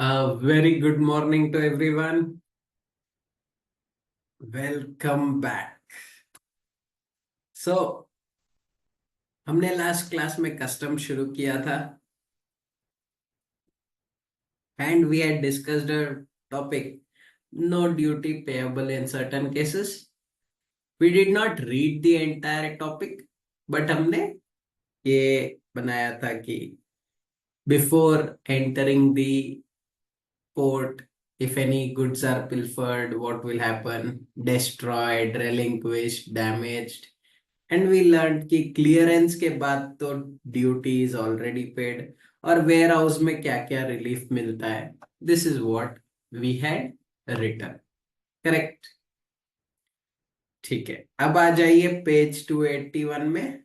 A very good morning to everyone. Welcome back. So, हमने last class में custom शुरू किया था and we had discussed a topic, no duty payable in certain cases. We did not read the entire topic, but हमने ये बनाया था कि before entering the port, if any goods are pilfered, what will happen? Destroyed, relinquished, damaged. And we learn कि clearance के बाद तो duty is already paid और वेयर हाउस में क्या क्या रिलीफ मिलता है. This is what we had return. Correct. ठीक है, अब आ जाइए पेज 281 में.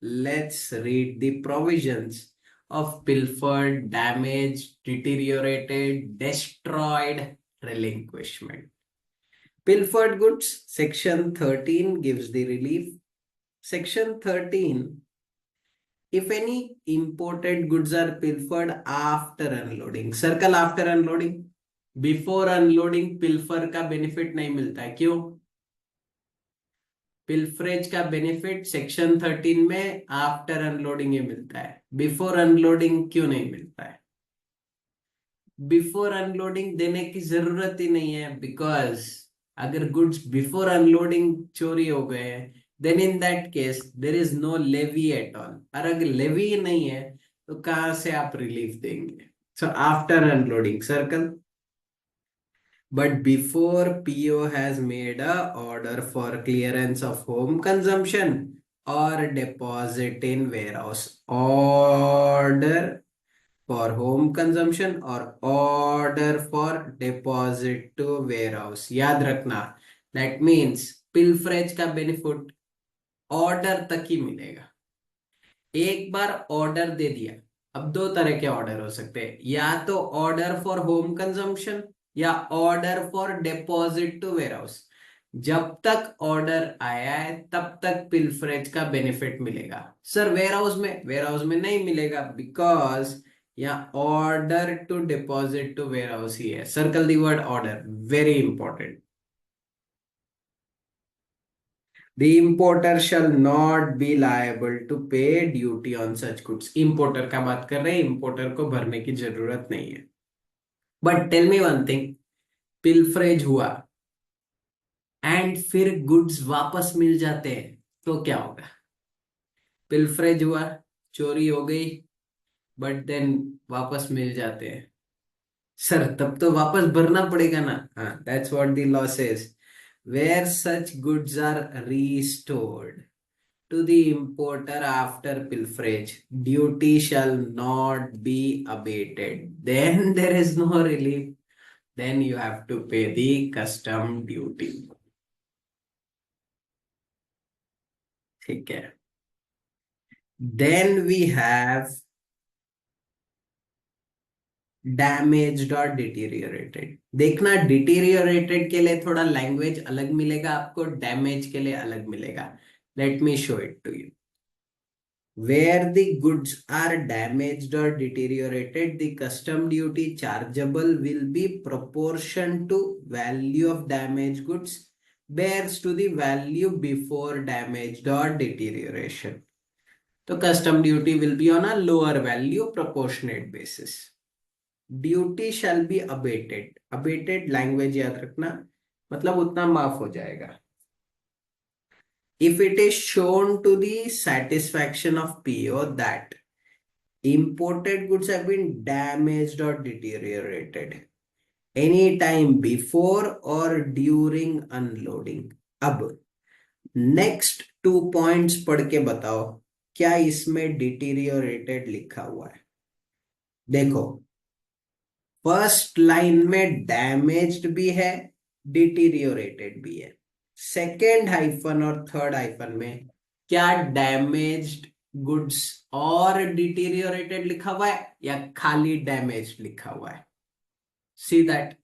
Let's read the provisions of pilfered, damage, deteriorated, destroyed, relinquishment. Pilfered goods, section 13 gives the relief. Section 13, if any imported goods are pilfered after unloading. Circle after unloading. Before unloading pilfer का benefit नहीं मिलता है. क्यों? Pilferage का benefit section 13 में after unloading ही मिलता है. Before unloading क्यों नहीं मिलता है? बिफोर अनलोडिंग देने की जरूरत ही नहीं है, बिकॉज अगर गुड्स बिफोर अनलोडिंग चोरी हो गए हैं, then in that case there is no levy at all. और अगर लेवी नहीं है तो कहां से आप रिलीफ देंगे? So after unloading circle. But before PO has made a order for clearance of home consumption or deposit in warehouse, order for home consumption or order for deposit to warehouse. याद रखना, that means pilferage का benefit order तक ही मिलेगा. एक बार order दे दिया. अब दो तरह के ऑर्डर हो सकते हैं, या तो ऑर्डर फॉर होम कंजम्पशन या order for deposit to warehouse. जब तक ऑर्डर आया है तब तक पिल्फरेज का बेनिफिट मिलेगा. सर वेयर हाउस में नहीं मिलेगा, बिकॉज यहाँ order to deposit to warehouse ही है. Circle the word order, very important. The importer shall not be liable to pay duty on such goods. Importer का बात कर रहे हैं, importer को भरने की जरूरत नहीं है. But tell me one thing, pilferage हुआ एंड फिर गुड्स वापस मिल जाते हैं तो क्या होगा? पिल्फरेज हुआ, चोरी हो गई, बट देन वापस मिल जाते हैं. सर तब तो वापस भरना पड़ेगा ना. हाँ, that's what the law says. Where such goods are restored to the importer after pilferage, duty shall not be abated. Then there is no relief. Then you have to pay the custom duty. ठीक है. Then we have damaged or deteriorated. देखना, deteriorated के लिए थोड़ा language अलग मिलेगा आपको, damage के लिए अलग मिलेगा. Let me show it to you. Where the goods are damaged or deteriorated, the custom duty chargeable will be proportion to value of damaged goods bears to the value before damaged or deterioration. So custom duty will be on a lower value proportionate basis. Duty shall be abated. Abated language याद रखना, मतलब उतना माफ हो जाएगा. If it is shown to the satisfaction of PO that imported goods have been damaged or deteriorated any time before or during unloading. अब next 2 points पढ़ के बताओ क्या इसमें डिटीरियोरेटेड लिखा हुआ है. देखो, फर्स्ट लाइन में डैमेज्ड भी है, डिटीरियोरेटेड भी है. सेकेंड हाइफन और थर्ड हाइफन में क्या डैमेज्ड गुड्स और डिटीरियोरेटेड लिखा हुआ है या खाली डैमेज्ड लिखा हुआ है? See that.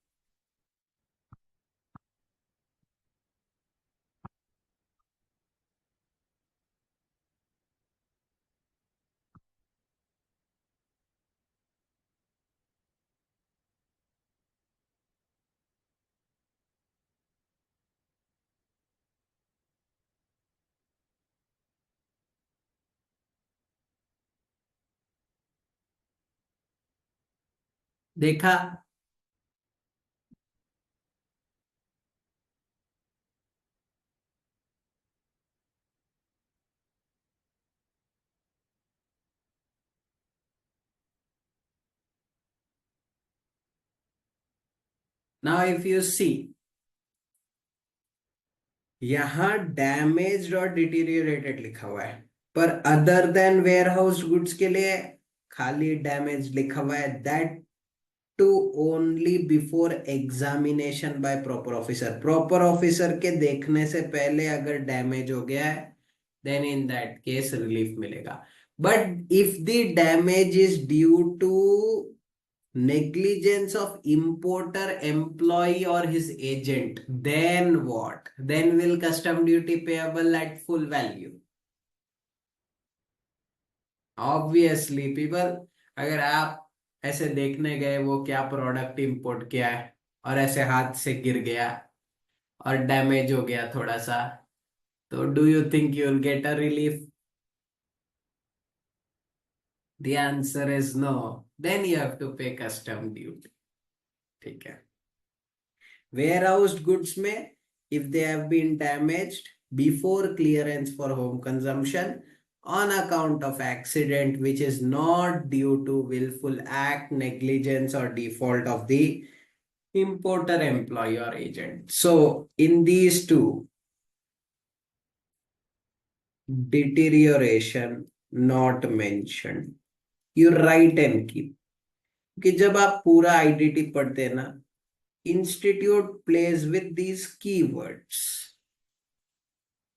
देखा? नाउ इफ यू सी, यहां डैमेज्ड और डिटीरियोरेटेड लिखा हुआ है, पर other than warehouse goods के लिए खाली डैमेज लिखा हुआ है, that too only before examination by proper officer. Proper officer के देखने से पहले अगर डैमेज हो गया है, then in that case relief मिलेगा। But if the damage is due to negligence of importer, employee or his agent, then what? Then will custom duty payable at full value? Obviously people, अगर आप ऐसे देखने गए वो क्या product import किया है और ऐसे हाथ से गिर गया और डैमेज हो गया थोड़ा सा, तो do you think you will get a relief? The answer is no. Then you have to pay custom duty. ठीक है। Warehoused goods में, if they have been damaged before clearance for home consumption on account of accident which is not due to willful act, negligence or default of the importer, employee or agent. So in these two, deterioration not mentioned. You write and keep. कि जब आप पूरा IDT पढ़ते हैं ना, institute plays with these keywords.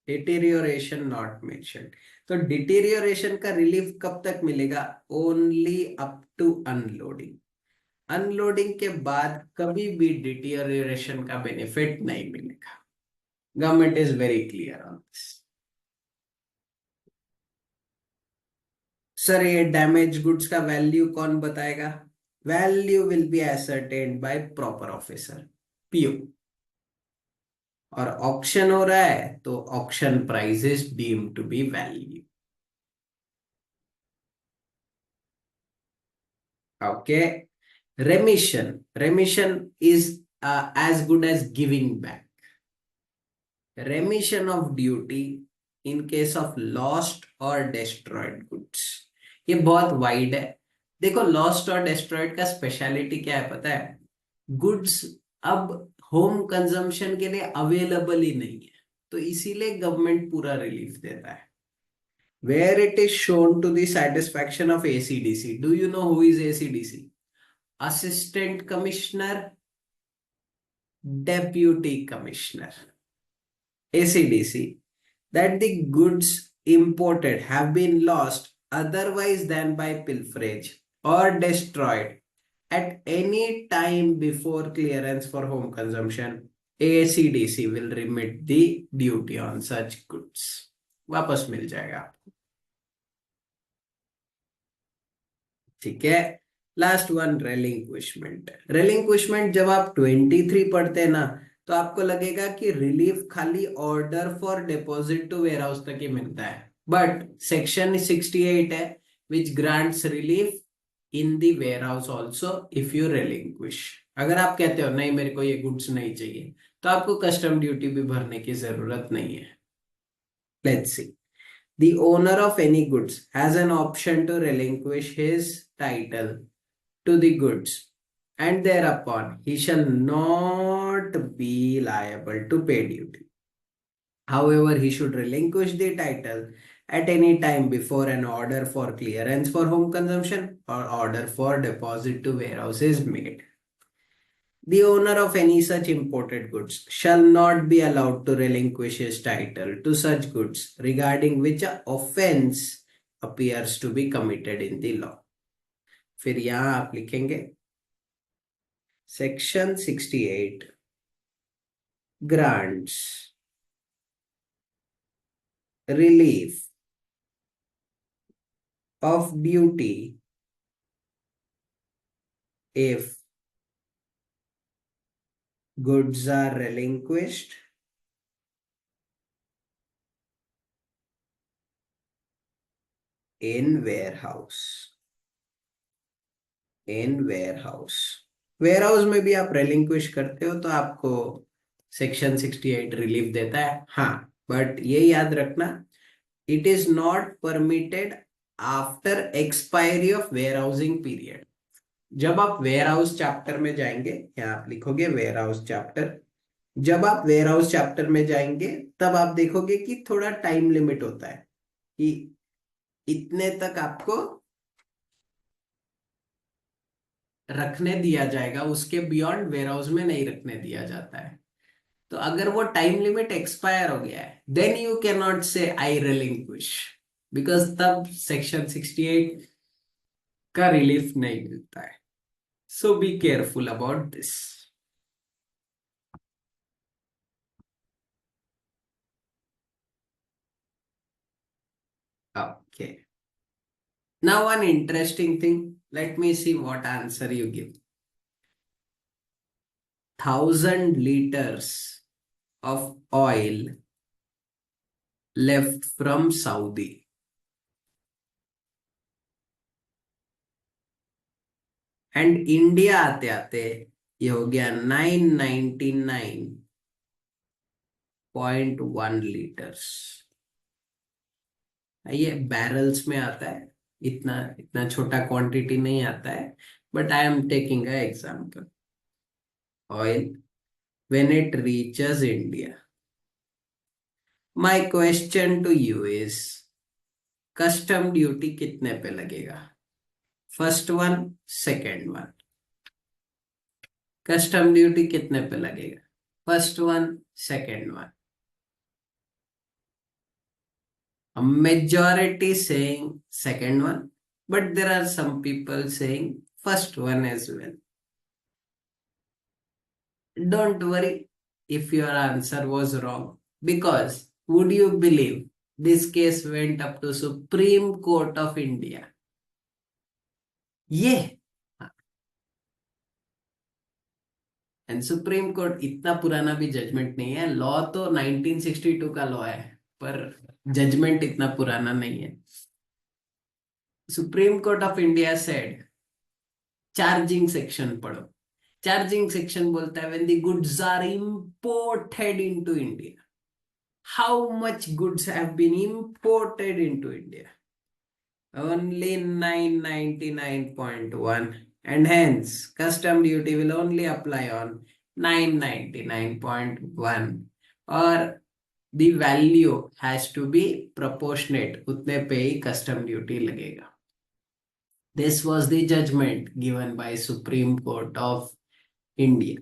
Deterioration not mention. तो deterioration का relief कब तक मिलेगा? Only up to unloading. Unloading के बाद कभी भी डिटेरियोरेशन का बेनिफिट नहीं मिलेगा। Government is very clear on this. Sir ये डैमेज गुड्स का वैल्यू कौन बताएगा? Value will be ascertained by proper officer, PO. और ऑक्शन हो रहा है तो auction price is deemed to be value. Okay. Remission is as good as giving back. Remission of duty in case of lost or destroyed goods, ये बहुत wide है। देखो lost और डिस्ट्रॉयड का स्पेशलिटी क्या है पता है? गुड्स अब होम कंजम्पशन के लिए अवेलेबल ही नहीं है, तो इसीलिए गवर्नमेंट पूरा रिलीफ देता है। Where it is shown to the satisfaction of ACDC. Do you know who is ACDC? Assistant Commissioner, Deputy Commissioner. ACDC, that the goods imported have been lost otherwise than by pilferage or destroyed at any time before clearance for home consumption, ACDC will remit the duty on such goods. वापस मिल जाएगा। ठीक है। Last one, relinquishment. Relinquishment जब आप 23 पढ़ते हैं ना, तो आपको लगेगा कि रिलीफ खाली order for deposit to warehouse तक ही मिलता है, बट सेक्शन 68 है which grants relief in the warehouse also if you relinquish. अगर आप कहते हो नहीं मेरे को ये गुड्स नहीं चाहिए, तो आपको कस्टम ड्यूटी भी भरने की जरूरत नहीं है। Let's see. The owner of any goods has an option to relinquish his title to the goods, and thereupon he shall not be liable to pay duty. However, he should relinquish the title at any time before an order for clearance for home consumption or order for deposit to warehouse is made. The owner of any such imported goods shall not be allowed to relinquish his title to such goods regarding which a offense appears to be committed in the law. फिर यहां आप लिखेंगे section 68 grants relief of duty if goods are relinquished in warehouse. In warehouse. Warehouse में भी आप relinquish करते हो तो आपको सेक्शन 68 रिलीफ देता है, हाँ। बट ये याद रखना, it is not permitted after expiry of warehousing period. जब आप वेयरहाउस चैप्टर में जाएंगे, या आप लिखोगे वेयरहाउस चैप्टर, जब आप वेयरहाउस चैप्टर में जाएंगे तब आप देखोगे कि थोड़ा टाइम लिमिट होता है कि इतने तक आपको रखने दिया जाएगा, उसके बियॉन्ड वेयरहाउस में नहीं रखने दिया जाता है। तो अगर वो टाइम लिमिट एक्सपायर हो गया है, then you can not say I relinquish, because तब सेक्शन 68 का रिलीफ नहीं मिलता है। So be careful about this. Okay, now one interesting thing, let me see what answer you give. 1,000 liters of oil left from Saudi, and India आते आते ये हो गया 999.1 लीटर्स। ये बैरल्स में आता है, इतना इतना छोटा क्वांटिटी नहीं आता है, but I am taking a example. Oil when it reaches India, my question to you is, custom duty कितने पे लगेगा? First one, second one. Custom duty कितने पे लगेगा? First one, second one. A majority saying second one, but there are some people saying first one as well. Don't worry if your answer was wrong, because would you believe this case went up to Supreme Court of India? ये and supreme court इतना पुराना भी judgement नहीं है, law तो 1962 का law है, पर जजमेंट इतना पुराना नहीं है। Supreme court of India said, charging section पढ़ो। चार्जिंग सेक्शन बोलता है when the goods are imported into India, how much goods have been imported into India, only 999.1, and hence custom duty will only apply on 999.1, or the value has to be proportionate, उतने पे ही custom duty लगेगा। This was the judgment given by Supreme Court of India.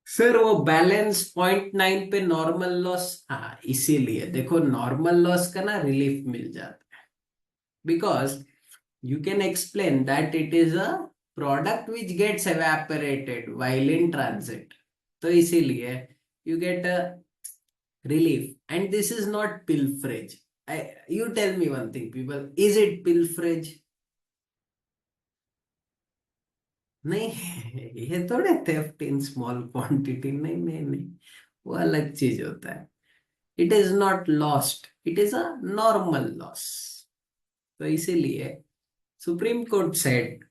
Sir वो balance 0.9 पे normal loss, हाँ इसीलिए देखो normal loss का ना रिलीफ मिल जाता है, because you can explain that it is a product which gets evaporated while in transit, तो इसीलिए you get a relief, and this is not pilferage. You tell me one thing people, is it pilferage? नहीं, ये थोड़े theft in small quantity, नहीं नहीं नहीं, वो अलग चीज होता है। It is not lost, it is a normal loss. तो इसीलिए supreme court said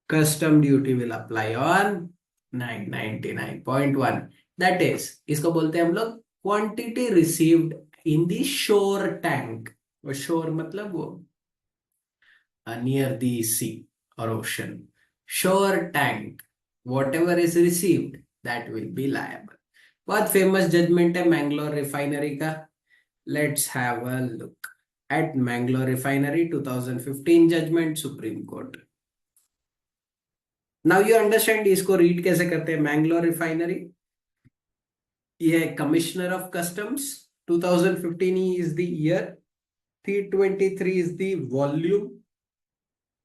custom duty will apply on 999.1, that is, इसको बोलते हैं हम लोग quantity received in the shore tank। वो shore मतलब वो near the sea or ocean, shore tank, whatever is received that will be liable। बहुत famous judgement है मैंगलोर रिफाइनरी का, let's have a look at Mangalore refinery 2015 judgement supreme court. Now you understand इसको read कैसे करते हैं। Mangalore refinery, ये है commissioner of customs, 2015 is the year, 323 is the volume,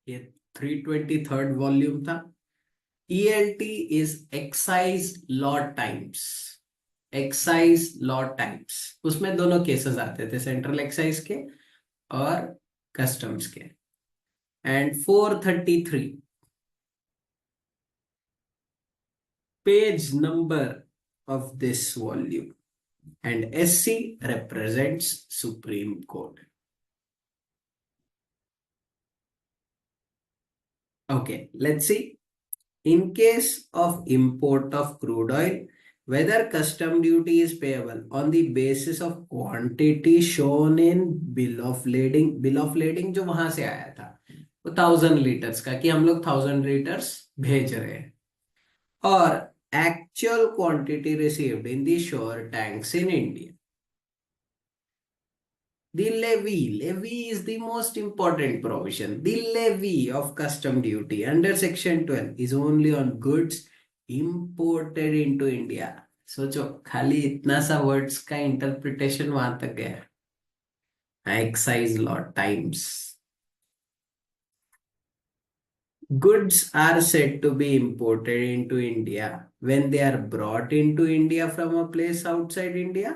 ये 323rd वॉल्यूम था। ELT is excise law times, excise law times, उसमें दोनं केसेस आते थे, सेंट्रल एक्साइज के और कस्टम्स के। And 433 page number of this volume, and SC represents Supreme Court. Okay, let's see. In case of import of crude oil, whether custom duty is payable on the basis of quantity shown in bill of lading जो वहां से आया था वो 1000 litres का कि हम लोग 1000 लीटर्स भेज रहे हैं और actual quantity received in the shore tanks in India. The levy is the most important provision. The levy of custom duty under section 12 is only on goods imported into India. सोचो खाली इतना सा words का interpretation वहां तक गया. Excise law times. Goods are said to be imported into India when they are brought into India from a place outside India.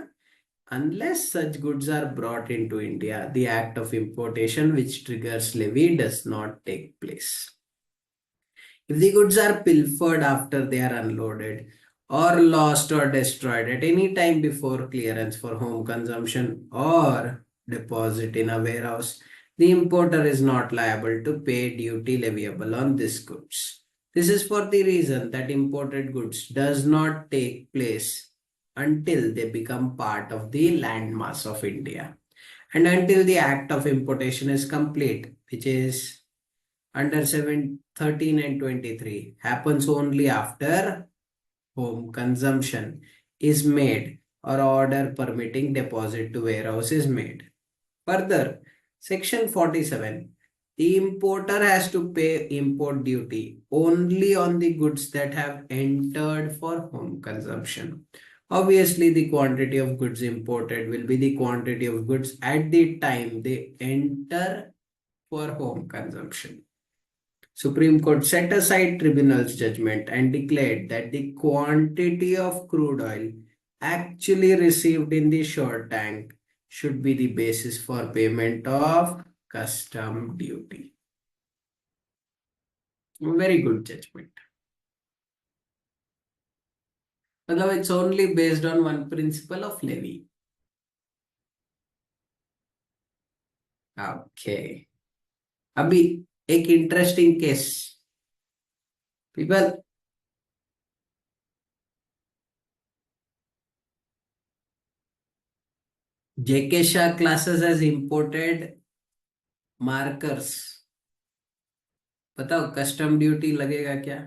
Unless such goods are brought into India, the act of importation which triggers levy does not take place. If the goods are pilfered after they are unloaded or lost or destroyed at any time before clearance for home consumption or deposit in a warehouse, the importer is not liable to pay duty leviable on these goods. This is for the reason that imported goods does not take place until they become part of the landmass of India and until the act of importation is complete, which is under 13 and 23, happens only after home consumption is made or order permitting deposit to warehouse is made. Further, section 47, the importer has to pay import duty only on the goods that have entered for home consumption. Obviously, the quantity of goods imported will be the quantity of goods at the time they enter for home consumption. Supreme Court set aside tribunal's judgment and declared that the quantity of crude oil actually received in the shore tank should be the basis for payment of custom duty. Very good judgment. Although it's only based on one principle of levy. Okay. अभी एक interesting case. People, JK Shah classes has imported markers. बताओ custom duty लगेगा क्या?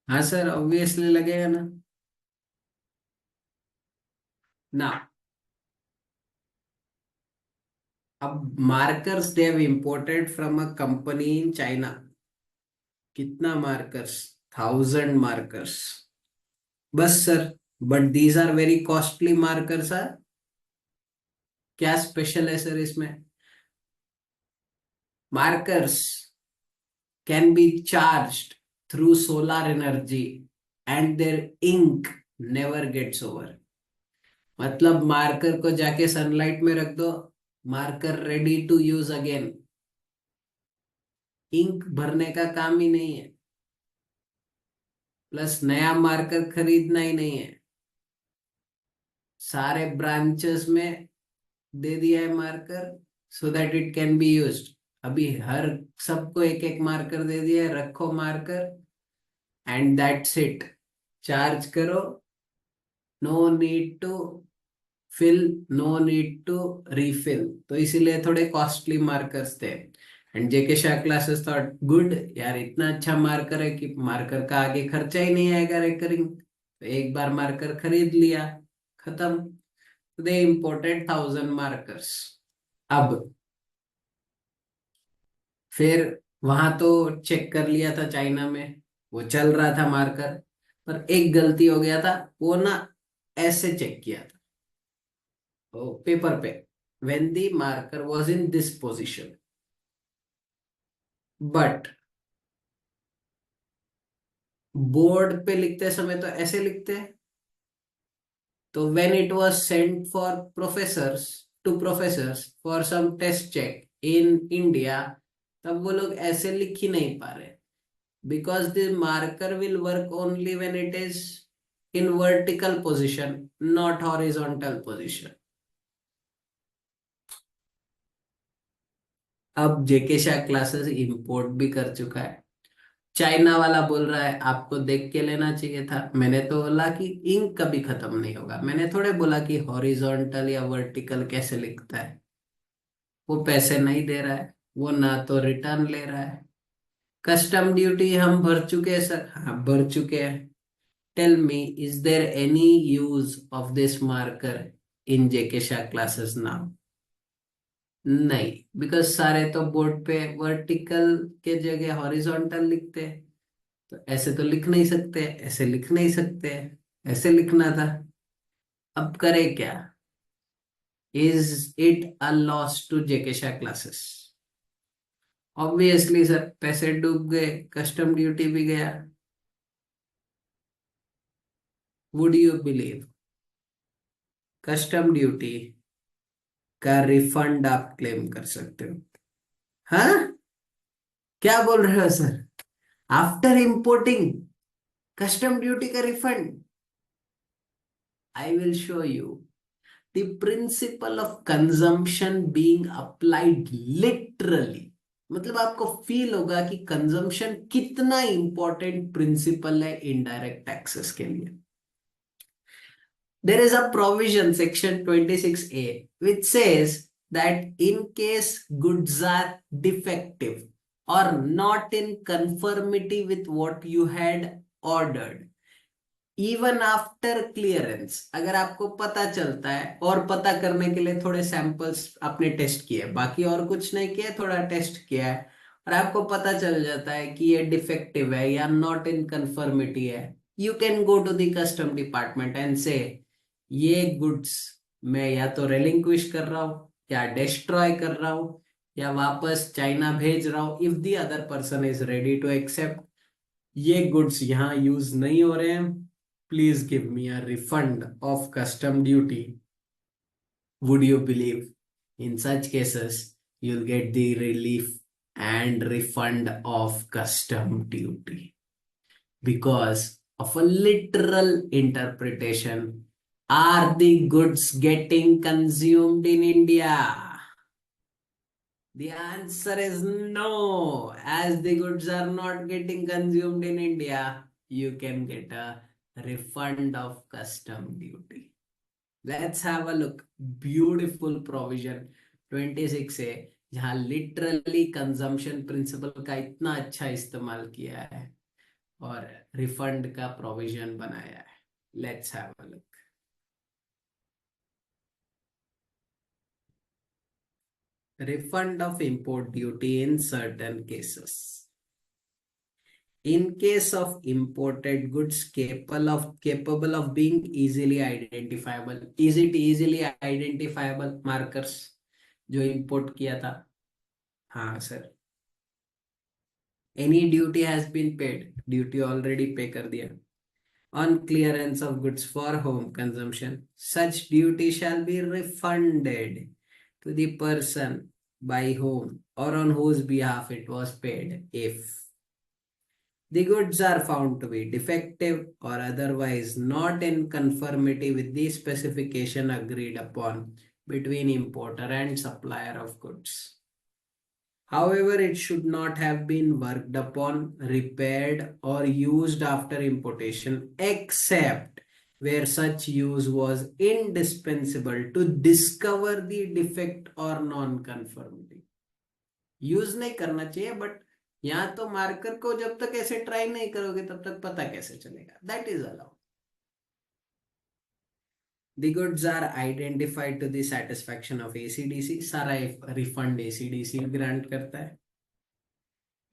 हाँ sir, obviously लगेगा ना. ना अब markers they have imported from a company in China. कितना मार्कर्स? 1000 मार्कर्स. बस sir, but these are very costly markers. आर क्या स्पेशल है सर इसमें? Markers can be charged through solar energy and their ink never gets over. मतलब marker को जाके sunlight में रख दो, marker ready to use again. Ink भरने का काम ही नहीं है, प्लस नया मार्कर खरीदना ही नहीं है. सारे ब्रांचेस में दे दिया है marker so that it can be used. अभी हर सबको एक एक मार्कर दे दिया है, रखो marker and that's it. Charge करो, no need to fill, no need to refill. तो इसीलिए थोड़े कॉस्टली मार्कर्स थे. And JK Shah classes thought good यार, इतना अच्छा मार्कर है कि मार्कर का आगे खर्चा ही नहीं आएगा रेकरिंग. तो एक बार मार्कर खरीद लिया, खत्म. दे इंपोर्टेड 1000 मार्कर्स. अब फिर वहां तो चेक कर लिया था चाइना में, वो चल रहा था मार्कर. पर एक गलती हो गया था, वो ना ऐसे चेक किया था पेपर पे, when the marker was in this position. But board पे लिखते समय तो ऐसे लिखते हैं. तो when it was sent for professors for some test check in India, तब वो लोग ऐसे लिख ही नहीं पा रहे. because the marker will work only when it is in vertical position, not horizontal position. अब जेके शाह क्लासेस इंपोर्ट भी कर चुका है। चाइना वाला बोल रहा है आपको देख के लेना चाहिए था। मैंने तो बोला कि इंक कभी खत्म नहीं होगा। मैंने थोड़े बोला कि हॉरिजॉन्टल या वर्टिकल कैसे लिखता है। वो पैसे नहीं दे रहा है, वो ना तो रिटर्न ले रहा है। कस्टम ड्यूटी हम भर चुके हैं सर, हाँ भर चुके हैं। Tell me, is there any use of this marker in JK Shah classes now? नहीं, बिकॉज सारे तो बोर्ड पे वर्टिकल के जगह हॉरिजॉन्टल लिखते हैं। तो ऐसे तो लिख नहीं सकते, ऐसे लिख नहीं सकते, ऐसे लिखना था। अब करे क्या? Is it a loss to JK Shah classes? Obviously sir, पैसे डूब गए, कस्टम ड्यूटी भी गया। Would you believe, custom duty का रिफंड आप क्लेम कर सकते हो। हाँ, क्या बोल रहे हो सर? आफ्टर इंपोर्टिंग कस्टम ड्यूटी का refund? I will show you the principle of consumption being applied literally. मतलब आपको फील होगा कि कंजम्पशन कितना इंपॉर्टेंट प्रिंसिपल है इनडायरेक्ट टैक्सेस के लिए। There is a provision, section 26A, which says that in case goods are defective or not in conformity with what you had ordered, even after clearance, अगर आपको पता चलता है, और पता करने के लिए थोड़े सैंपल्स आपने टेस्ट किए, बाकी और कुछ नहीं किया, थोड़ा टेस्ट किया है, और आपको पता चल जाता है कि ये डिफेक्टिव है या नॉट इन कंफर्मिटी है, you can go to the custom department and say ये गुड्स मैं या तो रेलिंक्विश कर रहा हूँ, या डिस्ट्रॉय कर रहा हूँ, या वापस चाइना भेज रहा हूँ, if the other person is ready to accept. ये गुड्स यहाँ यूज नहीं हो रहे हैं, please give me a refund of custom duty. Would you believe, in such cases you'll get the relief and refund of custom duty because of a literal interpretation. Are the goods getting consumed in India? The answer is no. As the goods are not getting consumed in India, you can get a refund of custom duty. Let's have a look. Beautiful provision 26 है, जहाँ literally consumption principal का इतना अच्छा इस्तेमाल किया है और refund का प्रोविजन बनाया है। Let's have a look. Refund of import duty in certain cases. In case of imported goods capable of being easily identifiable. Is it easily identifiable markers जो import किया था? हाँ sir. Any duty has been paid. Duty already pay कर दिया. On clearance of goods for home consumption, such duty shall be refunded to the person by whom or on whose behalf it was paid if the goods are found to be defective or otherwise not in conformity with the specification agreed upon between importer and supplier of goods. However, it should not have been worked upon, repaired, or used after importation, except where such use was indispensable to discover the defect or non-conformity. Use नहीं करना चाहिए, but यहाँ तो marker को जब तक ऐसे try नहीं करोगे तब तक पता कैसे चलेगा? That is allowed. The goods are identified to the satisfaction of ACDC. सारा रिफंड ACDC ग्रांट करता है।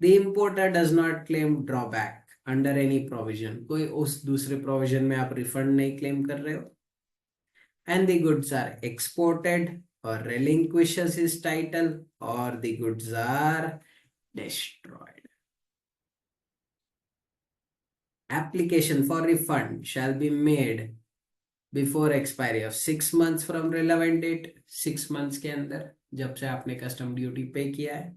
The importer does not claim drawback under any provision. कोई उस दूसरे प्रोविजन में आप रिफंड नहीं क्लेम कर रहे हो। And the goods are exported or relinquishes his title or the goods are destroyed. Application for refund shall be made before expiry of 6 months from relevant date. 6 months के अंदर जब से आपने कस्टम ड्यूटी पे किया है।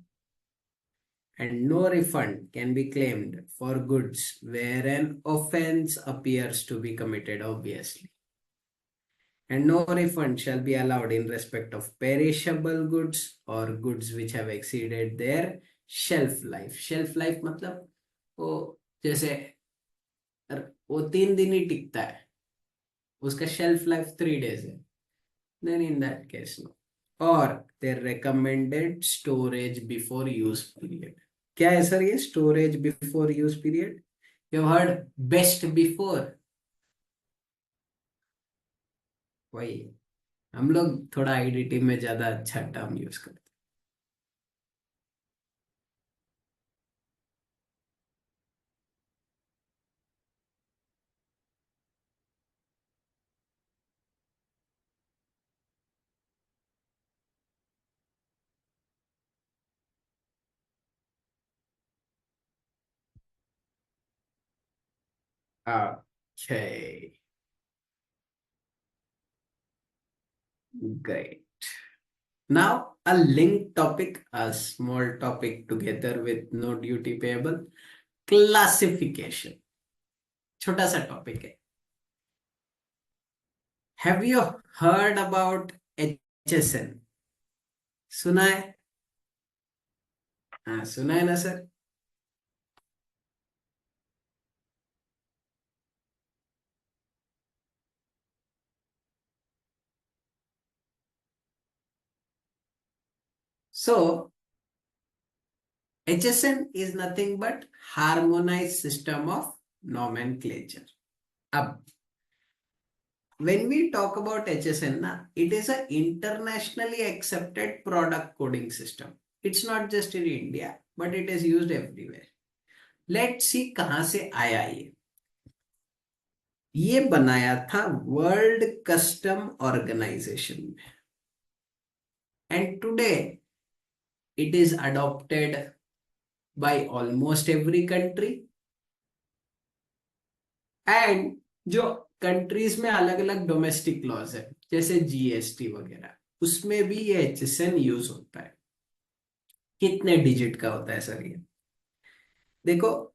and no refund can be claimed for goods where an offense appears to be committed, obviously. And no refund shall be allowed in respect of perishable goods or goods which have exceeded their shelf life. Shelf life मतलब वो जैसे वो 3 दिन ही टिकता है, उसका shelf life 3 days है, then in that case no. और their recommended storage before use period. क्या है सर ये storage before use period? You heard best before, वही हम लोग थोड़ा आईडीटी में ज्यादा अच्छा टर्म यूज करते हैं. Okay, great. Now a linked topic, a small topic together with no duty payable, classification. छोटा सा टॉपिक है. Have you heard about HSN? सुना है? हाँ सुना है ना sir. So HSN is nothing but harmonized system of nomenclature. अब when we talk about HSN na, it is a internationally accepted product coding system. It's not just in India, but it is used everywhere. Let's see कहाँ से आया ये बनाया था world custom organisation में, and today it is adopted by almost every country. And जो countries में अलग अलग डोमेस्टिक लॉज है जैसे GST वगैरह, उसमें भी ये HSN यूज होता है. कितने डिजिट का होता है सर ये? देखो,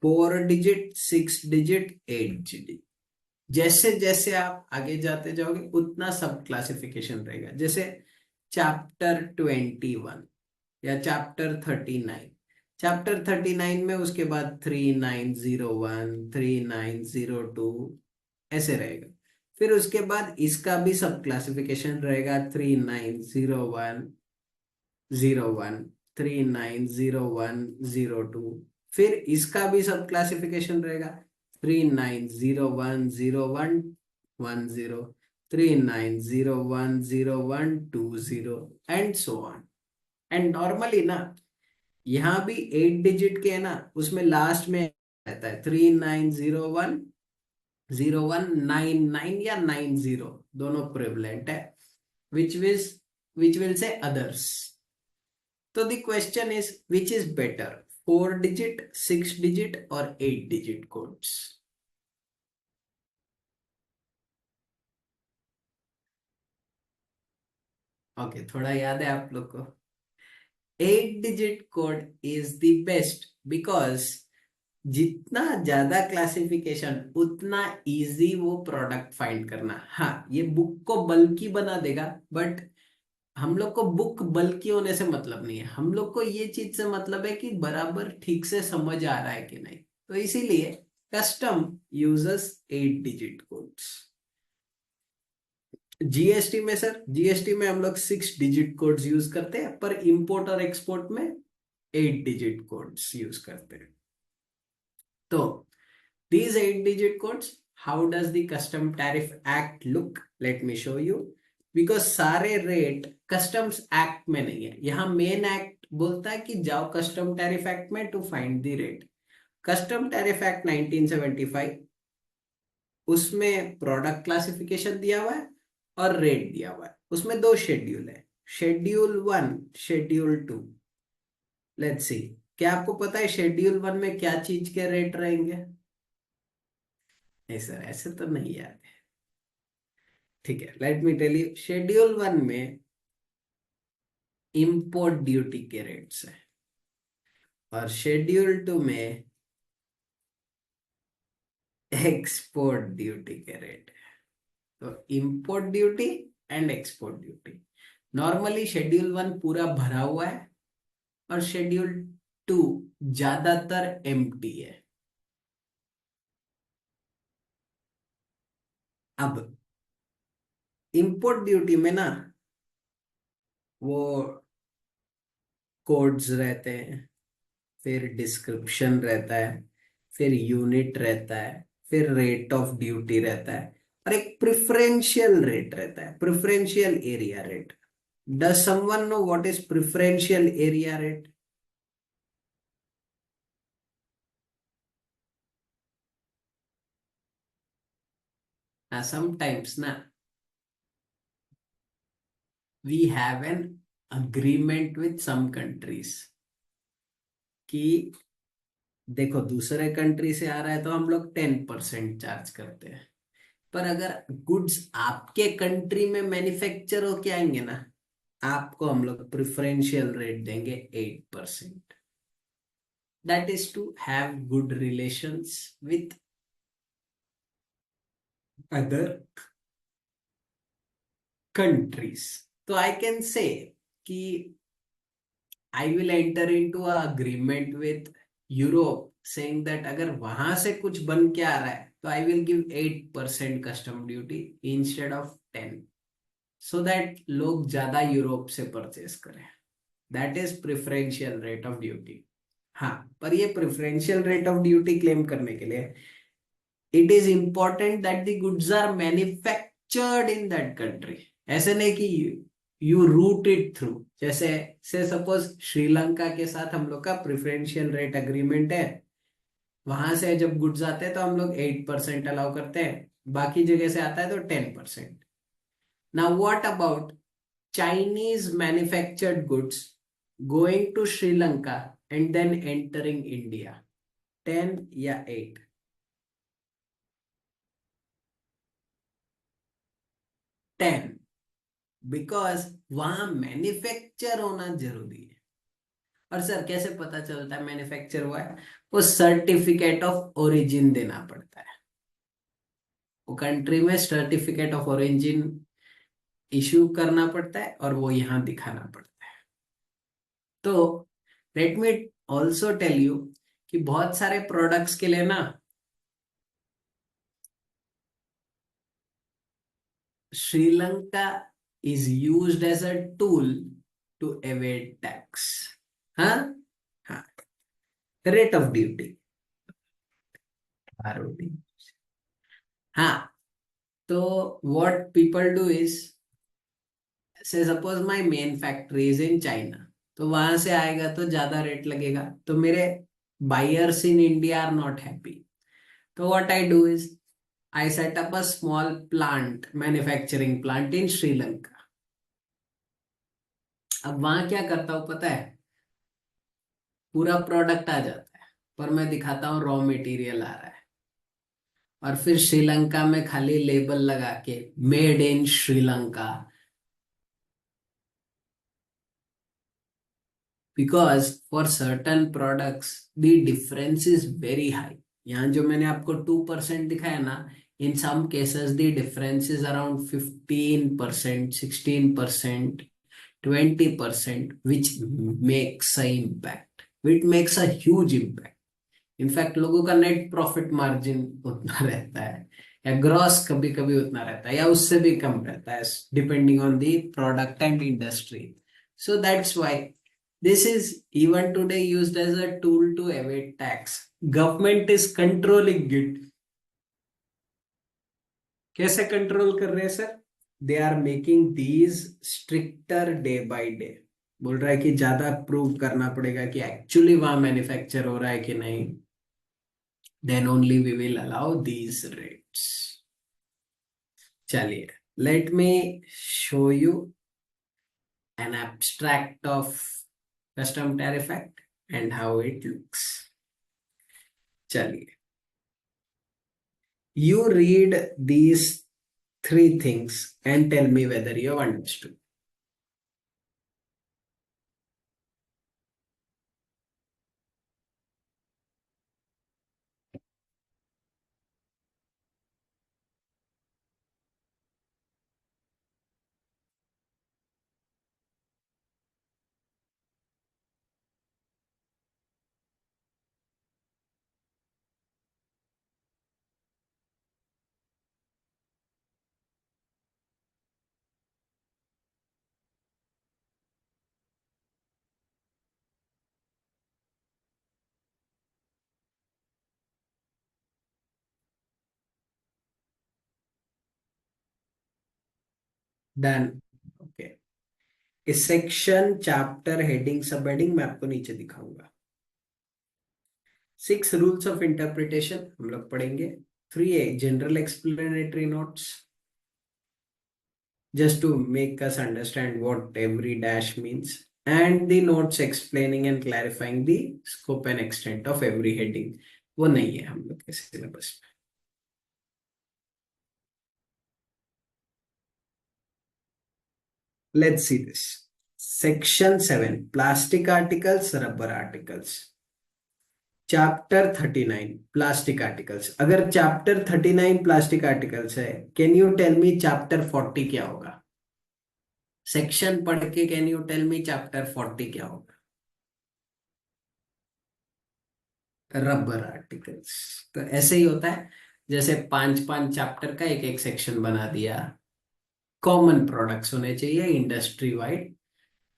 4 डिजिट, 6 डिजिट, 8 डिजिट. जैसे जैसे आप आगे जाते जाओगे उतना सब क्लासिफिकेशन रहेगा. जैसे चैप्टर 21 या चैप्टर 39. चैप्टर 39 में उसके बाद 3901, 3902 ऐसे रहेगा. फिर उसके बाद इसका भी सब क्लासिफिकेशन रहेगा. 390101, 390102. फिर इसका भी सब क्लासिफिकेशन रहेगा. 39010110, 39010120 and so on. And normally ना यहाँ भी 8 डिजिट के है ना, उसमें लास्ट में रहता है 39010199 या 90, दोनों प्रिवलेंट है. Which will say others. तो the question is which is better, 4 digit, 6 digit और 8 डिजिट कोड्स? ओके, थोड़ा याद है आप लोग को. 8 digit code is the best because जितना ज्यादा क्लासिफिकेशन उतना इजी वो प्रोडक्ट फाइंड करना. हाँ, ये बुक को बल्कि बना देगा, बट हम लोग को बुक बल्कि होने से मतलब नहीं है. हम लोग को ये चीज से मतलब है कि बराबर ठीक से समझ आ रहा है कि नहीं. तो इसीलिए custom uses 8 digit codes. GST में सर, GST में हम लोग 6 डिजिट कोड्स यूज करते हैं, पर इंपोर्ट और एक्सपोर्ट में 8 डिजिट कोड्स यूज करते हैं. तो these 8 digit codes, how does the custom tariff act look? Let me show you. Because सारे रेट कस्टम्स एक्ट में नहीं है. यहाँ मेन एक्ट बोलता है कि जाओ कस्टम टैरिफ एक्ट में to find the rate. Custom tariff act 1975, उसमें प्रोडक्ट क्लासिफिकेशन दिया हुआ है और रेट दिया हुआ है. उसमें 2 शेड्यूल है, शेड्यूल 1, शेड्यूल 2. लेट्स सी, क्या आपको पता है शेड्यूल 1 में क्या चीज के रेट रहेंगे? नहीं सर, ऐसे तो नहीं याद है. ठीक है, let me tell you. Schedule 1 में इंपोर्ट ड्यूटी के रेट्स है, और शेड्यूल 2 में एक्सपोर्ट ड्यूटी के रेट है। तो import duty and export duty. Normally schedule 1 पूरा भरा हुआ है और शेड्यूल 2 ज्यादातर एम्प्टी है। अब इंपोर्ट ड्यूटी में ना वो कोड्स रहते हैं, फिर डिस्क्रिप्शन रहता है, फिर यूनिट रहता है, फिर रेट ऑफ ड्यूटी रहता है, और एक प्रिफरेंशियल रेट रहता है, preferential area rate. Does someone know what is preferential area rate? Sometimes ना we have an agreement with some countries कि देखो दूसरे कंट्री से आ रहा है तो हम लोग 10% चार्ज करते हैं, पर अगर गुड्स आपके कंट्री में मैन्युफैक्चर होके आएंगे ना, आपको हम लोग प्रिफरेंशियल रेट देंगे 8%। That is to have good relations with other countries. तो आई कैन से कि I will enter into a agreement with Europe saying that अगर वहां से कुछ बन के आ रहा है तो I will give 8% custom duty instead of 10, so that लोग ज्यादा यूरोप से परचेस करें। That is preferential rate of duty. हाँ, पर ये preferential rate of duty claim करने के लिए it is important that the goods are manufactured in that country. ऐसे नहीं कि यू रूट इट थ्रू। जैसे से सपोज श्रीलंका के साथ हम लोग का प्रिफरेंशियल रेट अग्रीमेंट है, वहां से जब गुड्स आते हैं तो हम लोग 8% अलाउ करते हैं, बाकी जगह से आता है तो 10%। Now what about Chinese manufactured goods going to Sri Lanka and then entering India, 10 या 8? 10, बिकॉज वहां मैन्युफैक्चर होना जरूरी है। और सर कैसे पता चलता है मैन्युफैक्चर हुआ है? वो सर्टिफिकेट ऑफ ओरिजिन देना पड़ता है, वो कंट्री में सर्टिफिकेट ऑफ ओरिजिन इशू करना पड़ता है और वो यहाँ दिखाना पड़ता है। तो let me also tell you कि बहुत सारे प्रोडक्ट्स के लिए ना Sri Lanka is used as a tool to evade tax. हाँ, हाँ, रेट ऑफ ड्यूटी, आरओडी। हाँ, तो what people do is, say suppose my main factory is in China, तो वहां से आएगा तो ज्यादा रेट लगेगा, तो मेरे buyers in India are not happy. तो what I do is I set up a small plant, manufacturing plant in Sri Lanka. अब वहां क्या करता हूँ पता है? पूरा प्रोडक्ट आ जाता है, पर मैं दिखाता हूँ रॉ मटेरियल आ रहा है, और फिर श्रीलंका में खाली लेबल लगा के made in Sri Lanka. Because for certain products the difference is very high. यहाँ जो मैंने आपको 2% दिखाया ना, in some cases the difference is around 15%, 16%, 20%, which makes a impact, which makes a huge impact. In fact लोगों का नेट प्रॉफिट मार्जिन उतना रहता है, या ग्रॉस कभी कभी उतना रहता है, या उससे भी कम रहता है, depending on the product and industry. So that's why this is even today used as a tool to evade tax. Government is controlling it. कैसे कंट्रोल कर रहे हैं sir? They are making these stricter day by day. बोल रहा है कि ज्यादा prove करना पड़ेगा कि एक्चुअली वहां मैन्युफैक्चर हो रहा है कि नहीं, then only we will allow these rates. चलिए, let me show you an abstract of custom tariff act and how it looks. चलिए, you read these three things and tell me whether you have understood. Done. Okay, इस section, chapter, heading, सब heading मैं आपको नीचे दिखाऊंगा। 6 rules of interpretation हम लोग पढ़ेंगे। 3A general explanatory notes, just to make us understand what every dash means, and the notes explaining and clarifying the scope and extent of every heading, वो नहीं है हम लोग के सिलेबस में। Let's see this. Section 7 plastic articles, rubber articles. Chapter 39 plastic articles. अगर chapter 39 plastic articles है, can you tell me chapter 40 क्या होगा? सेक्शन पढ़ के can you tell me chapter 40 क्या होगा? Rubber articles. तो ऐसे ही होता है, जैसे 5 5 चैप्टर का एक एक सेक्शन बना दिया। कॉमन प्रोडक्ट्स होने चाहिए इंडस्ट्री वाइड,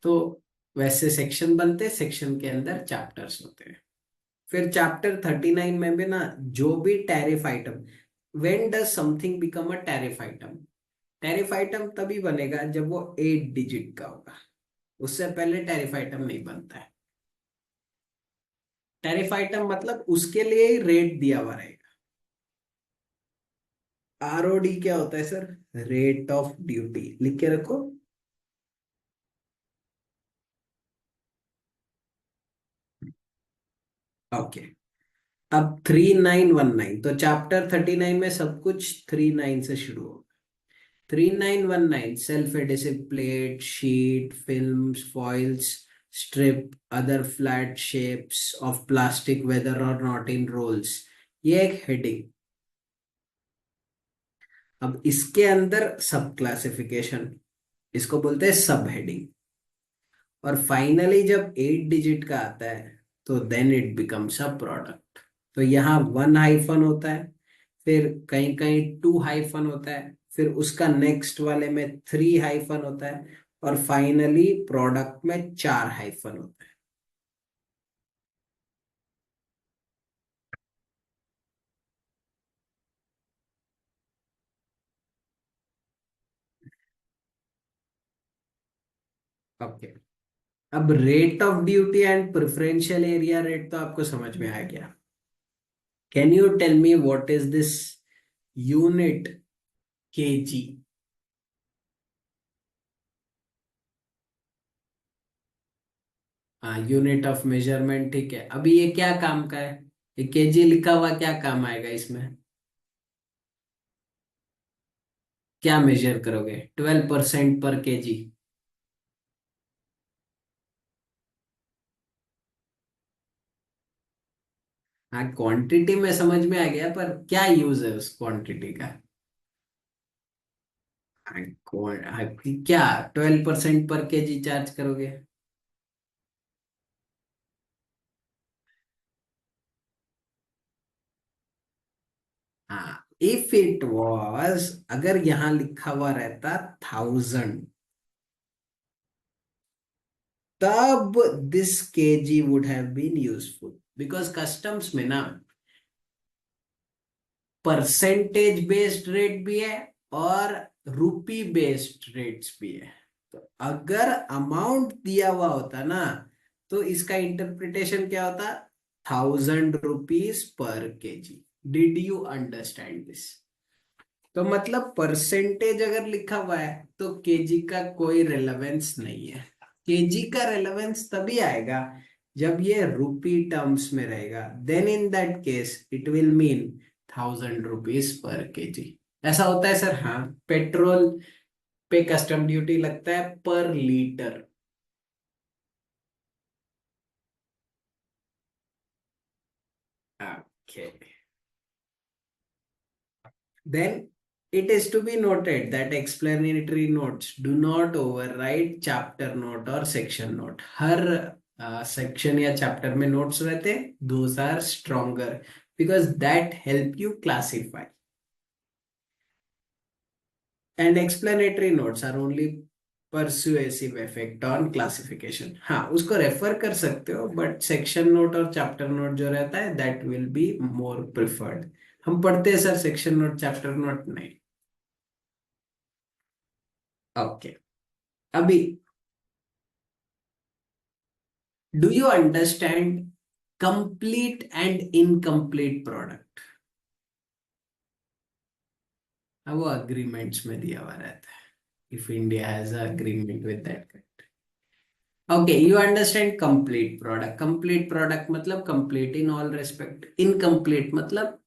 तो वैसे सेक्शन बनते, सेक्शन के अंदर चैप्टर्स होते हैं। फिर चैप्टर 39 में भी ना, जो भी tariff item, when does something become a tariff item? Tariff item तभी बनेगा जब वो 8 डिजिट का होगा, उससे पहले टैरिफ आइटम नहीं बनता है। टैरिफ आइटम मतलब उसके लिए ही रेट दिया हुआ रहेगा। ROD क्या होता है सर? रेट ऑफ ड्यूटी, लिख के रखो। ओके, अब 3919, तो चैप्टर 39 में सब कुछ 39 से शुरू होगा। 3919 self adhesive plate, sheet, films, foils, strip, other flat shapes of plastic whether और नॉट इन रोल्स, ये एक हेडिंग। अब इसके अंदर सब क्लासिफिकेशन, इसको बोलते हैं सब हेडिंग। और फाइनली जब 8 डिजिट का आता है, तो then it becomes a product. तो यहाँ 1 हाइफन होता है, फिर कहीं कहीं 2 हाइफन होता है, फिर उसका नेक्स्ट वाले में 3 हाइफन होता है, और फाइनली प्रोडक्ट में 4 हाइफन होता है। ओके, अब rate of duty and preferential area rate तो आपको समझ में आ गया। Can you tell me what is this unit? KG. हाँ, यूनिट ऑफ मेजरमेंट, ठीक है। अभी ये क्या काम का है? ये केजी लिखा हुआ क्या काम आएगा इसमें? क्या मेजर करोगे? 12% पर केजी। हाँ, क्वांटिटी में समझ में आ गया, पर क्या यूज है उस क्वांटिटी का? हाँ, क्या 12% पर केजी चार्ज करोगे? हाँ, इफ इट वॉज, अगर यहां लिखा हुआ रहता 1000, तब this KG would have been useful, because customs में ना परसेंटेज बेस्ड रेट भी है और रुपी बेस्ड रेट्स भी है। तो अगर अमाउंट दिया हुआ होता ना, तो इसका इंटरप्रिटेशन क्या होता? 1000 rupees per KG. Did you understand this? तो मतलब परसेंटेज अगर लिखा हुआ है, तो केजी का कोई रेलेवेंस नहीं है। केजी का रेलेवेंस तभी आएगा जब ये रुपी टर्म्स में रहेगा, then in that case it will mean 1000 rupees per KG. ऐसा होता है सर, हाँ। पेट्रोल पे कस्टम ड्यूटी लगता है पर litre. Okay, then it is to be noted that explanatory notes do not override chapter note or section note. Her section या chapter में notes रहते, those are stronger because that help you classify. And explanatory notes are only persuasive effect on classification. हाँ, उसको refer कर सकते हो, but section note और chapter note जो रहता है that will be more preferred. हम पढ़ते हैं sir section note, chapter note नहीं। ओके, अभी do you understand complete and incomplete product? वो अग्रीमेंट्स में दिया हुआ रहता है, if India has agreement with that country. Okay, you understand complete product. Complete product मतलब complete in all respect, incomplete मतलब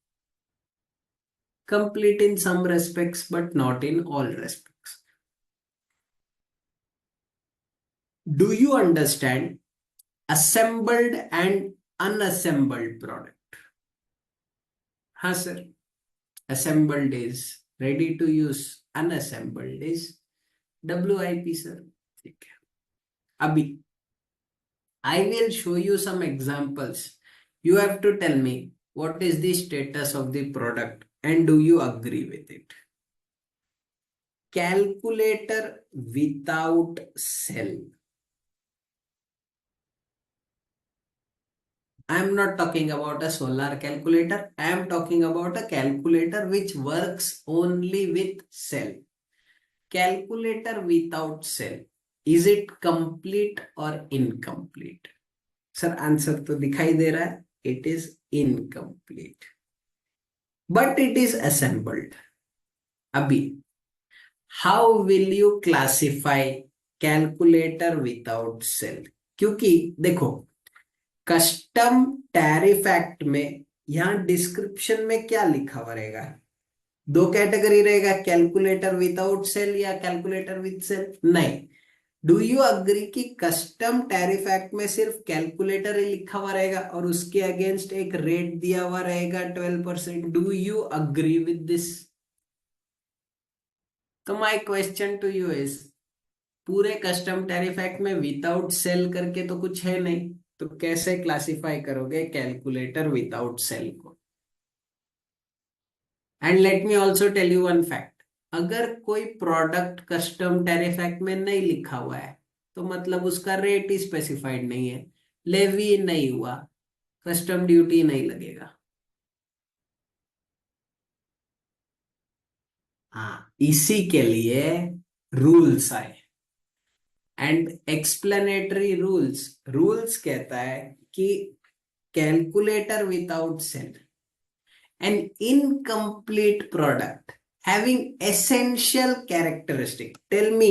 complete in some respects but not in all respects. Do you understand assembled and unassembled product? हाँ sir, assembled is ready to use, unassembled is WIP sir. ठीक है, अभी I will show you some examples. You have to tell me what is the status of the product and do you agree with it. Calculator without cell. I am not talking about a solar calculator. I am talking about a calculator which works only with cell. Calculator without cell. Is it complete or incomplete? Sir, answer तो दिखाई दे रहा है. It is incomplete. But it is assembled. अभी how will you classify calculator without cell? क्योंकि देखो, custom tariff act में यहां डिस्क्रिप्शन में क्या लिखा हुआ रहेगा? दो कैटेगरी रहेगा, कैलकुलेटर विदाउट सेल या कैलकुलेटर विद सेल। नहीं, डू यू अग्री कि कस्टम टैरिफ एक्ट में सिर्फ कैलकुलेटर ही लिखा हुआ रहेगा और उसके अगेंस्ट एक रेट दिया हुआ रहेगा 12%? Do you agree with this? तो my question to you is, पूरे कस्टम टैरिफ एक्ट में विदाउट सेल करके तो कुछ है नहीं, तो कैसे क्लासिफाई करोगे कैलकुलेटर विदाउट सेल को? And let me also tell you one fact, अगर कोई प्रोडक्ट कस्टम टैरिफ एक्ट में नहीं लिखा हुआ है तो मतलब उसका रेट ही स्पेसिफाइड नहीं है, लेवी नहीं हुआ, कस्टम ड्यूटी नहीं लगेगा। हाँ, इसी के लिए रूल्स आए, एंड एक्सप्लेनेटरी रूल्स। रूल्स कहता है कि calculator without cell, an incomplete product having essential characteristic. Tell me,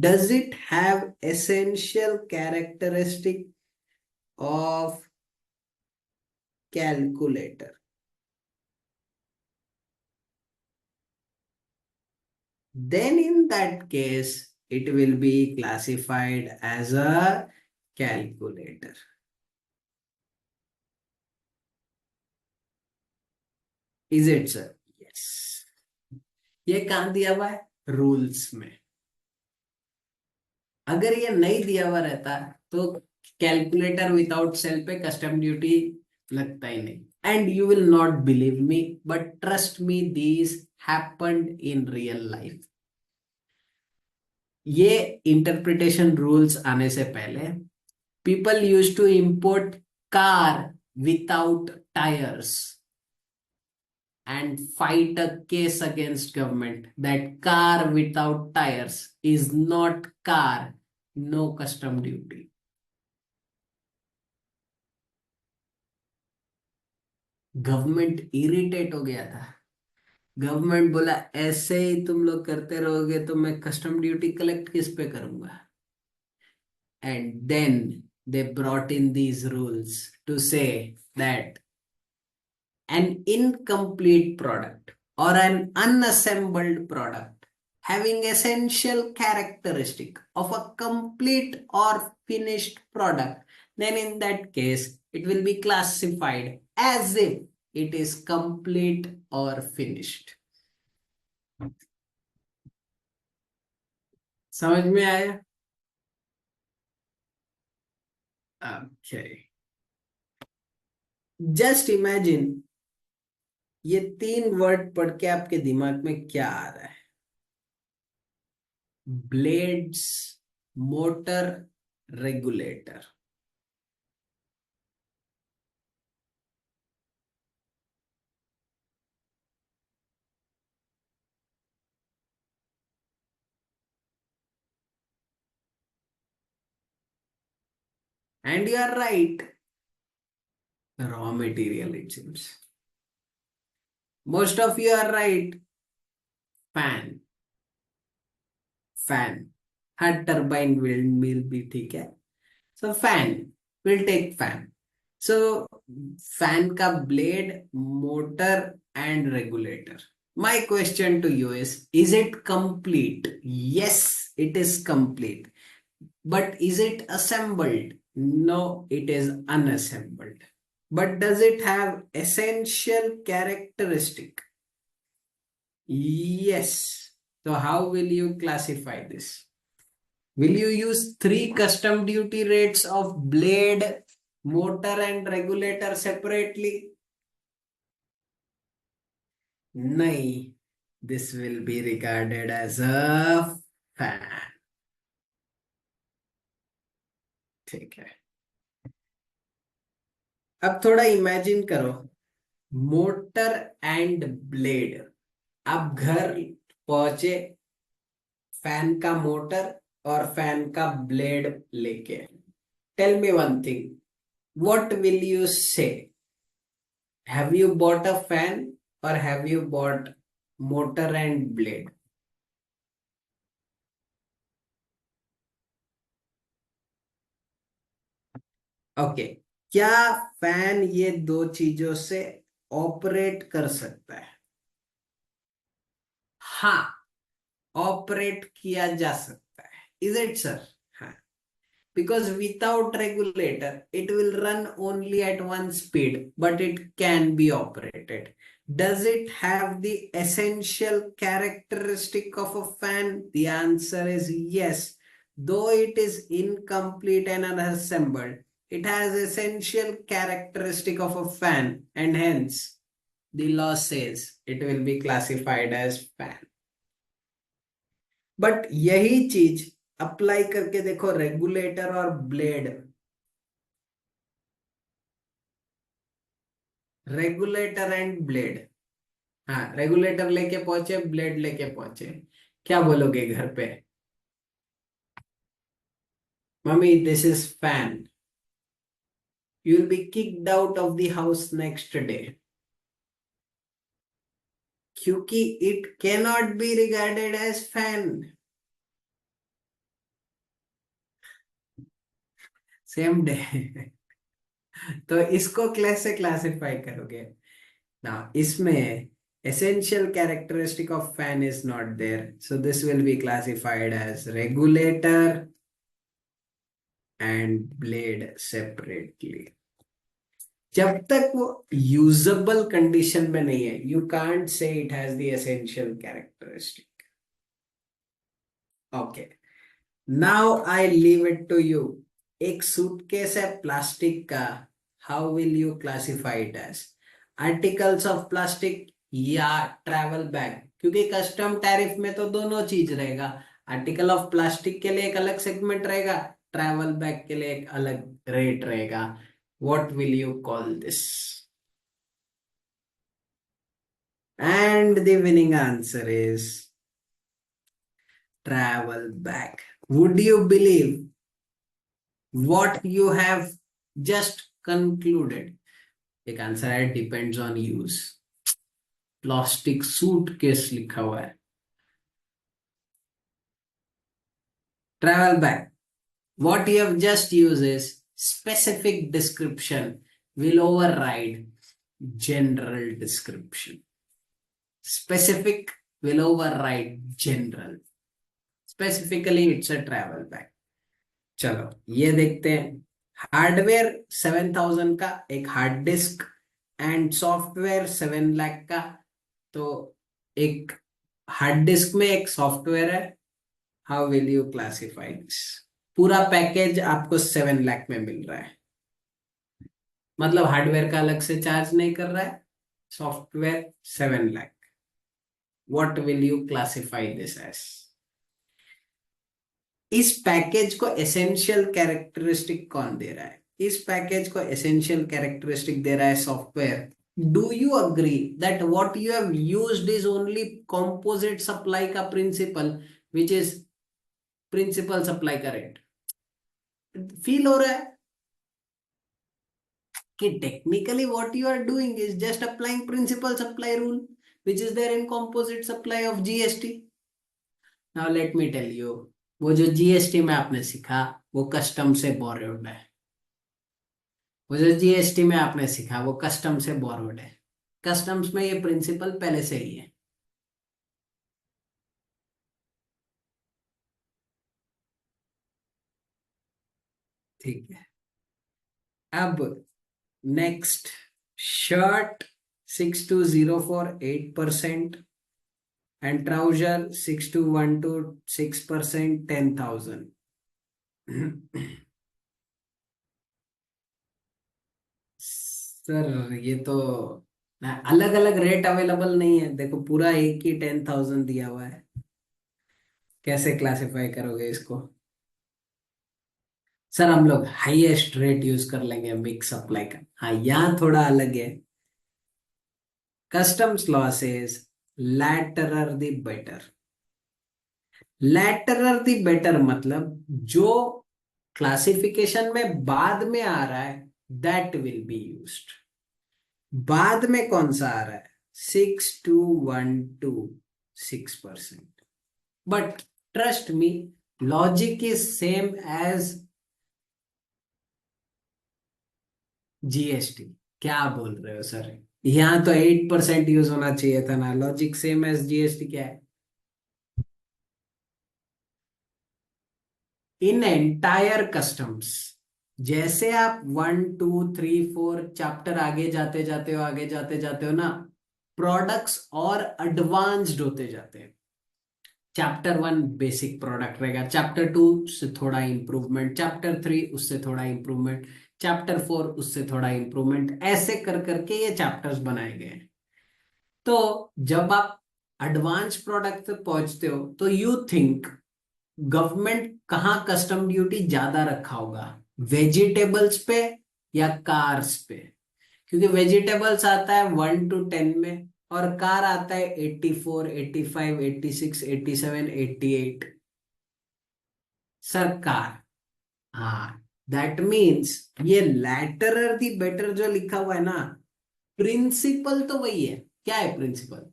does it have essential characteristic of calculator? Then in that case, it will be classified as a calculator. Is it, sir? Yes. ये कहां दिया हुआ है? Rules में। अगर ये नहीं दिया हुआ रहता तो कैलकुलेटर विदाउट सेल पे कस्टम ड्यूटी लगता ही नहीं। And you will not believe me, but trust me, this happened in real life. ये इंटरप्रिटेशन रूल्स आने से पहले people use to import car without tyres and fight a case against government that car without tires is not car, no custom duty. Government irritate हो गया था। Government बोला ऐसे ही तुम लोग करते रहोगे तो मैं कस्टम ड्यूटी कलेक्ट किस पे करूंगा? And then they brought in these rules to say that an incomplete product or an unassembled product having essential characteristic of a complete or finished product, then in that case it will be classified as if it is complete or finished. समझ में आया? Okay. Just imagine, ये तीन word पढ़ के आपके दिमाग में क्या आ रहा है? Blades, motor, regulator. And you are right. Raw material, it seems. Most of you are right. Fan. Fan. हाँ, turbine windmill भी ठीक है. So fan. We'll take fan. So fan का blade, motor and regulator. My question to you is it complete? Yes, it is complete. But is it assembled? No, it is unassembled. But does it have essential characteristic? Yes. So how will you classify this? Will you use 3 custom duty rates of blade, motor and regulator separately? No. This will be regarded as a fan. ठीक है. अब थोड़ा imagine करो, motor and blade. आप घर पहुंचे fan का motor और फैन का ब्लेड लेके. Tell me one thing, what will you say? Have you bought a fan और have you bought motor and blade? Okay. क्या फैन ये दो चीजों से ऑपरेट कर सकता है? हाँ, ऑपरेट किया जा सकता है. Is it sir? हाँ. Because without regulator, it will run only at one speed, but it can be operated. Does it have the essential characteristic of a fan? The answer is yes. Though it is incomplete and unassembled, it has essential characteristic of a fan, and hence the law says it will be classified as fan. But यही चीज apply करके देखो regulator और blade. Regulator and blade. हाँ, regulator लेके पहुंचे, blade लेके पहुंचे, क्या बोलोगे घर पे? Mummy, this is fan. You will be kicked out of the house next day, क्योंकि it cannot be regarded as fan. Same day. तो इसको कैसे क्लासिफाई करोगे ना? इसमें essential characteristic of fan is not there, so this will be classified as regulator and blade separately. जब तक वो यूजेबल कंडीशन में नहीं है, you can't say it has the essential characteristic. Okay, now I leave it to you. एक suitcase है plastic का, how will you classify it as? Articles of plastic या ट्रैवल बैग? क्योंकि कस्टम टैरिफ में तो दोनों चीज रहेगा. आर्टिकल ऑफ प्लास्टिक के लिए एक अलग सेगमेंट रहेगा, ट्रैवल बैग के लिए एक अलग रेट रहेगा. What will you call this? And the winning answer is travel bag. Would you believe what you have just concluded? एक आंसर है depends on use. Plastic suitcase लिखा हुआ है. Travel bag, what you have just used is specific description will override general description. Specific will override general. Specifically it's a travel bag. चलो ये देखते हैं. Hardware 7000 का, एक hard disk and software 7 lakh का. तो एक हार्ड डिस्क में एक सॉफ्टवेयर है. How will you classify this? पूरा पैकेज आपको 7 लाख में मिल रहा है, मतलब हार्डवेयर का अलग से चार्ज नहीं कर रहा है, software 7 lakh. What will you classify this as? इस पैकेज को एसेंशियल कैरेक्टरिस्टिक कौन दे रहा है? इस पैकेज को एसेंशियल कैरेक्टरिस्टिक दे रहा है software. Do you agree that what you have used is only composite supply का principle, which is principle supply का रेट? फील हो रहा है? कि technically what you are doing is just applying principle supply rule which is there in composite supply of GST. Now let me tell you, वो जो GST में आपने सीखा वो कस्टम से बोरोड है। वो जो जीएसटी में आपने सीखा वो कस्टम से बोरोड है। कस्टम्स में ये प्रिंसिपल पहले से ही है। ठीक है। अब next, shirt 6204 8% and trouser 6212 6% 10,000। Sir ये तो अलग अलग रेट अवेलेबल नहीं है, देखो पूरा एक ही 10,000 दिया हुआ है, कैसे क्लासिफाई करोगे इसको? सर हम लोग हाईएस्ट रेट यूज कर लेंगे मिक्स सप्लाई का। हाँ यहाँ थोड़ा अलग है। Customs law says latter the better. Latter the better मतलब जो क्लासिफिकेशन में बाद में आ रहा है दैट विल बी यूज्ड। बाद में कौन सा आ रहा है? 6212 6%। But trust me, logic is same as GST. क्या बोल रहे हो सर? यहाँ तो 8% यूज होना चाहिए था ना, लॉजिक सेम एज जीएसटी क्या है? इन एंटायर कस्टम्स, जैसे आप 1 2 3 4 चैप्टर आगे जाते जाते हो, आगे जाते जाते हो ना, प्रोडक्ट्स और एडवांस्ड होते जाते हैं। चैप्टर 1 बेसिक प्रोडक्ट रहेगा, चैप्टर 2 से थोड़ा इंप्रूवमेंट, चैप्टर 3 उससे थोड़ा इंप्रूवमेंट, चैप्टर 4 उससे थोड़ा इंप्रूवमेंट, ऐसे कर करके ये चैप्टर्स बनाए गए हैं। तो जब आप एडवांस प्रोडक्ट तक पहुंचते हो तो यू थिंक गवर्नमेंट कहाँ कस्टम ड्यूटी ज्यादा रखा होगा, वेजिटेबल्स पे या कार्स पे? क्योंकि वेजिटेबल्स आता है 1 to 10 में, और कार आता है 84 85 86 87 88। सरकार, हाँ, दैट मीन्स ये लैटरर दी बेटर जो लिखा हुआ है ना, प्रिंसिपल तो वही है। क्या है प्रिंसिपल?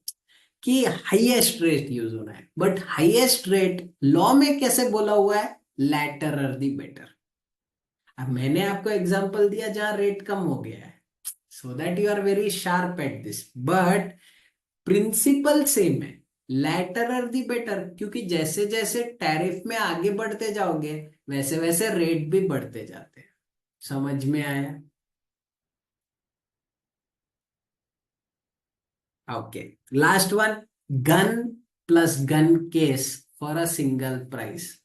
कि हाईएस्ट रेट यूज होना है, बट हाईएस्ट रेट लॉ में कैसे बोला हुआ है? लैटरर दी बेटर। अब मैंने आपको एग्जांपल दिया जहां रेट कम हो गया है, so that you are very sharp at this, but principle सेम है, लैटरर दी बेटर। क्योंकि जैसे जैसे टैरिफ में आगे बढ़ते जाओगे वैसे वैसे रेट भी बढ़ते जाते हैं। समझ में आया? Okay, last one, gun plus gun case for a single price.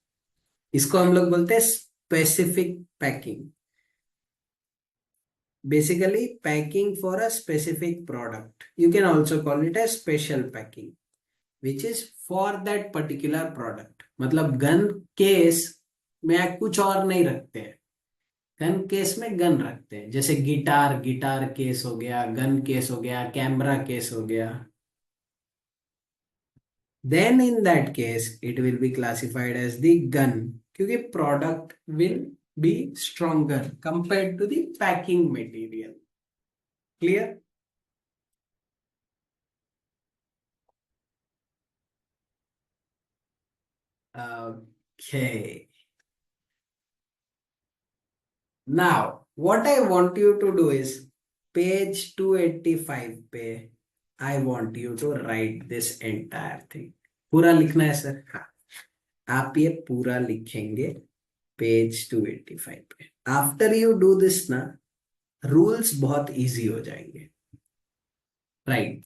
इसको हम लोग बोलते हैं specific packing. Basically packing for a specific product, you can also call it A special packing which is for that particular product. मतलब gun case में कुछ और नहीं रखते हैं, गन केस में गन रखते हैं। जैसे गिटार, गिटार केस हो गया, गन केस हो गया, कैमरा केस हो गया। then in that case it will be classified as the gun, क्योंकि product will be stronger compared to the packing material। Clear? Okay, now what I want you to do is page 285 पे I want you to write this entire thing। पूरा लिखना है sir? हाँ, आप ये पूरा लिखेंगे पेज 285 पे। आफ्टर यू डू दिस ना, रूल्स बहुत इजी हो जाएंगे। Right?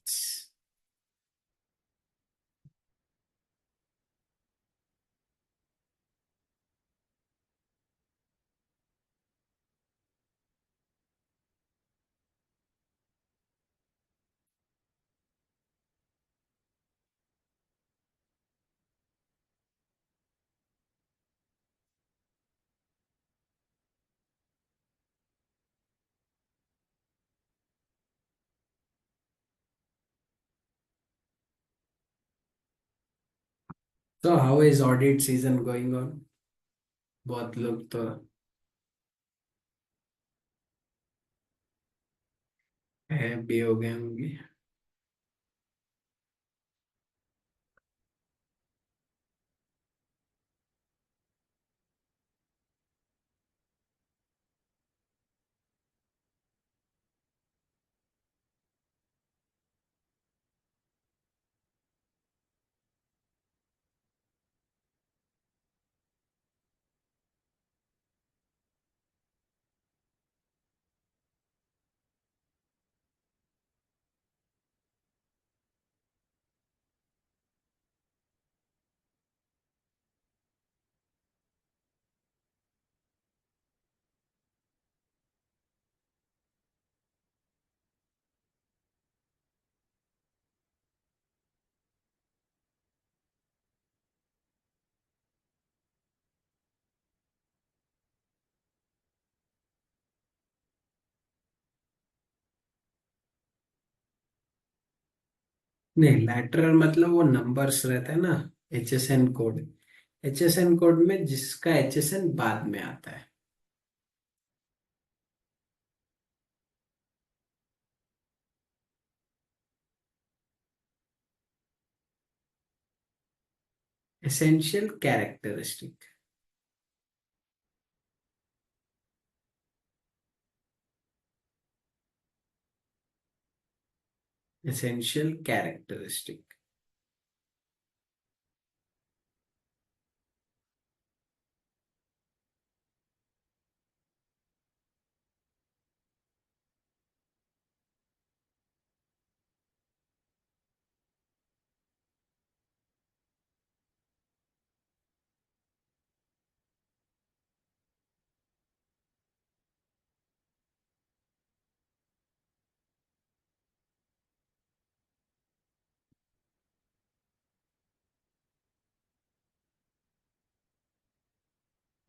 So how is audit season going on? बहुत लोग तो है भी हो गए होंगे। नहीं, लैटरल मतलब वो नंबर्स रहता है ना, HSN कोड। HSN कोड में जिसका HSN बाद में आता है। Essential characteristic. Essential characteristic.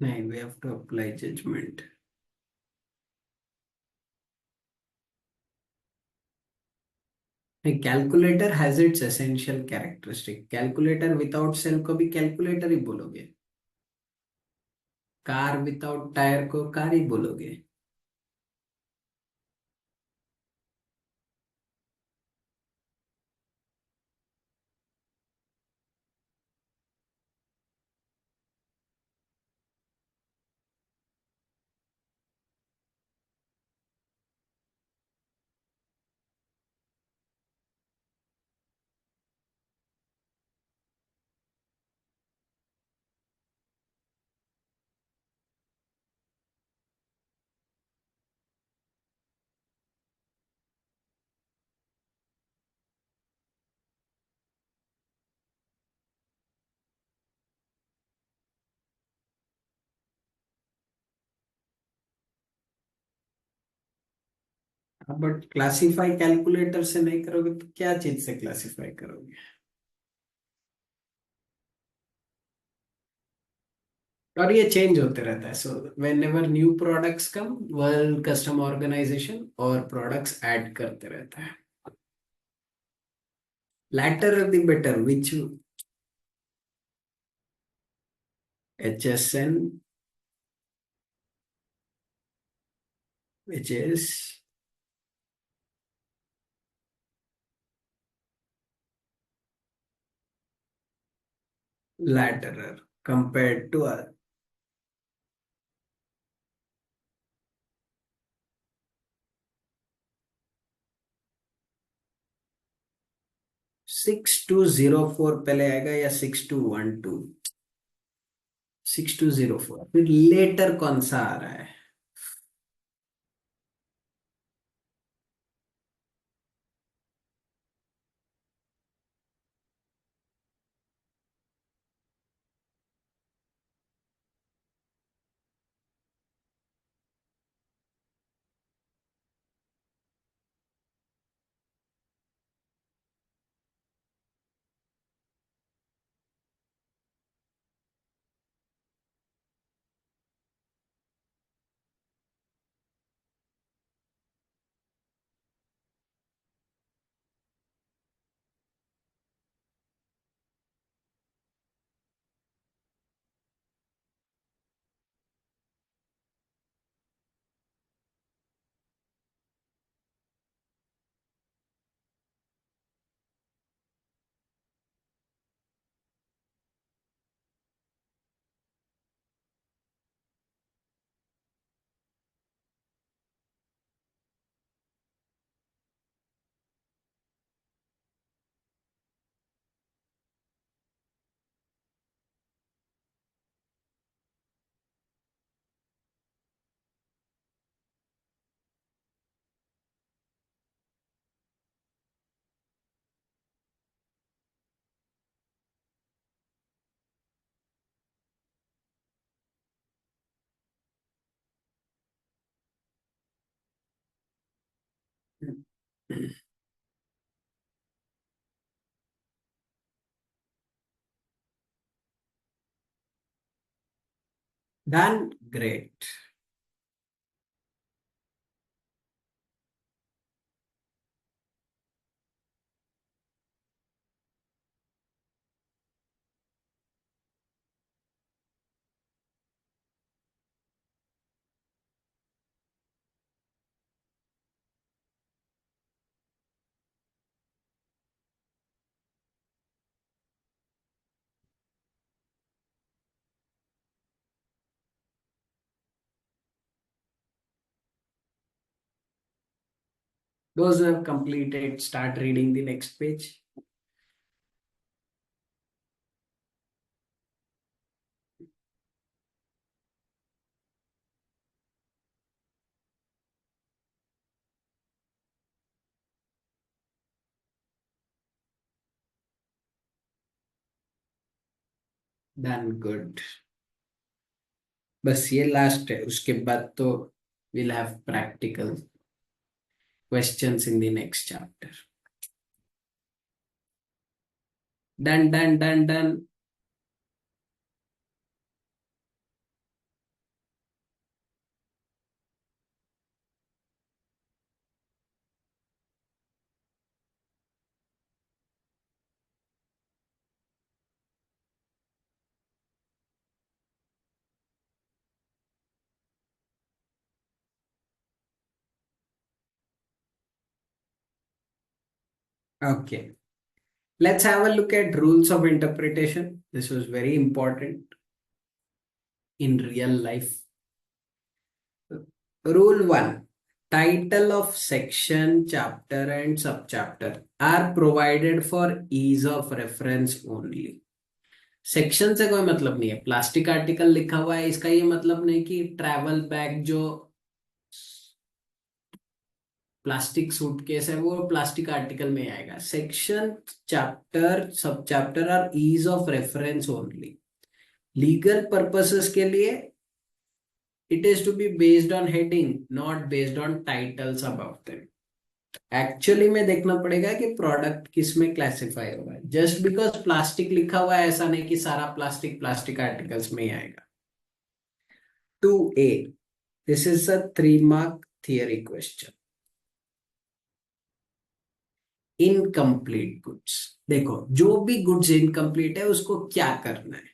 नहीं, we have to apply judgement. Calculator has its essential characteristic. Calculator without cell को भी कैलकुलेटर ही बोलोगे। कार विदाउट टायर को कार ही बोलोगे। बट क्लासिफाई कैलकुलेटर से नहीं करोगे तो क्या चीज से क्लासिफाई करोगे? और ये चेंज होते रहता है, so whenever new products come, world custom organisation और प्रोडक्ट्स ऐड करते रहता है। Later the better which. HSN which is lateral compared to 6204 पहले आएगा या 6212? 6204, फिर लेटर कौन सा आ रहा है? Done. Great. Those who have completed, start reading the next page. Done. Good. बस ये लास्ट है, उसके बाद तो we'll have practical questions in the next chapter. Done, done, done, done. Okay. Let's have a look at rules of interpretation. This was very important in real life. Rule 1. Title of section, chapter and subchapter are provided for ease of reference only. Section से कोई मतलब नहीं है, plastic article लिखा हुआ है, इसका ये मतलब नहीं कि ट्रैवल बैग जो प्लास्टिक सूटकेस है वो प्लास्टिक आर्टिकल में आएगा. Section, chapter, sub chapter are ease of reference only. Legal purposes के लिए it is to be based on heading, not based on titles about them. Actually में देखना पड़ेगा कि प्रोडक्ट किस में क्लासिफाई होगा. जस्ट बिकॉज प्लास्टिक लिखा हुआ है ऐसा नहीं कि सारा प्लास्टिक प्लास्टिक आर्टिकल्स में ही आएगा. 2A. This is a 3-mark theory question. Incomplete goods. देखो, जो भी गुड्स इनकम्प्लीट है उसको क्या करना है.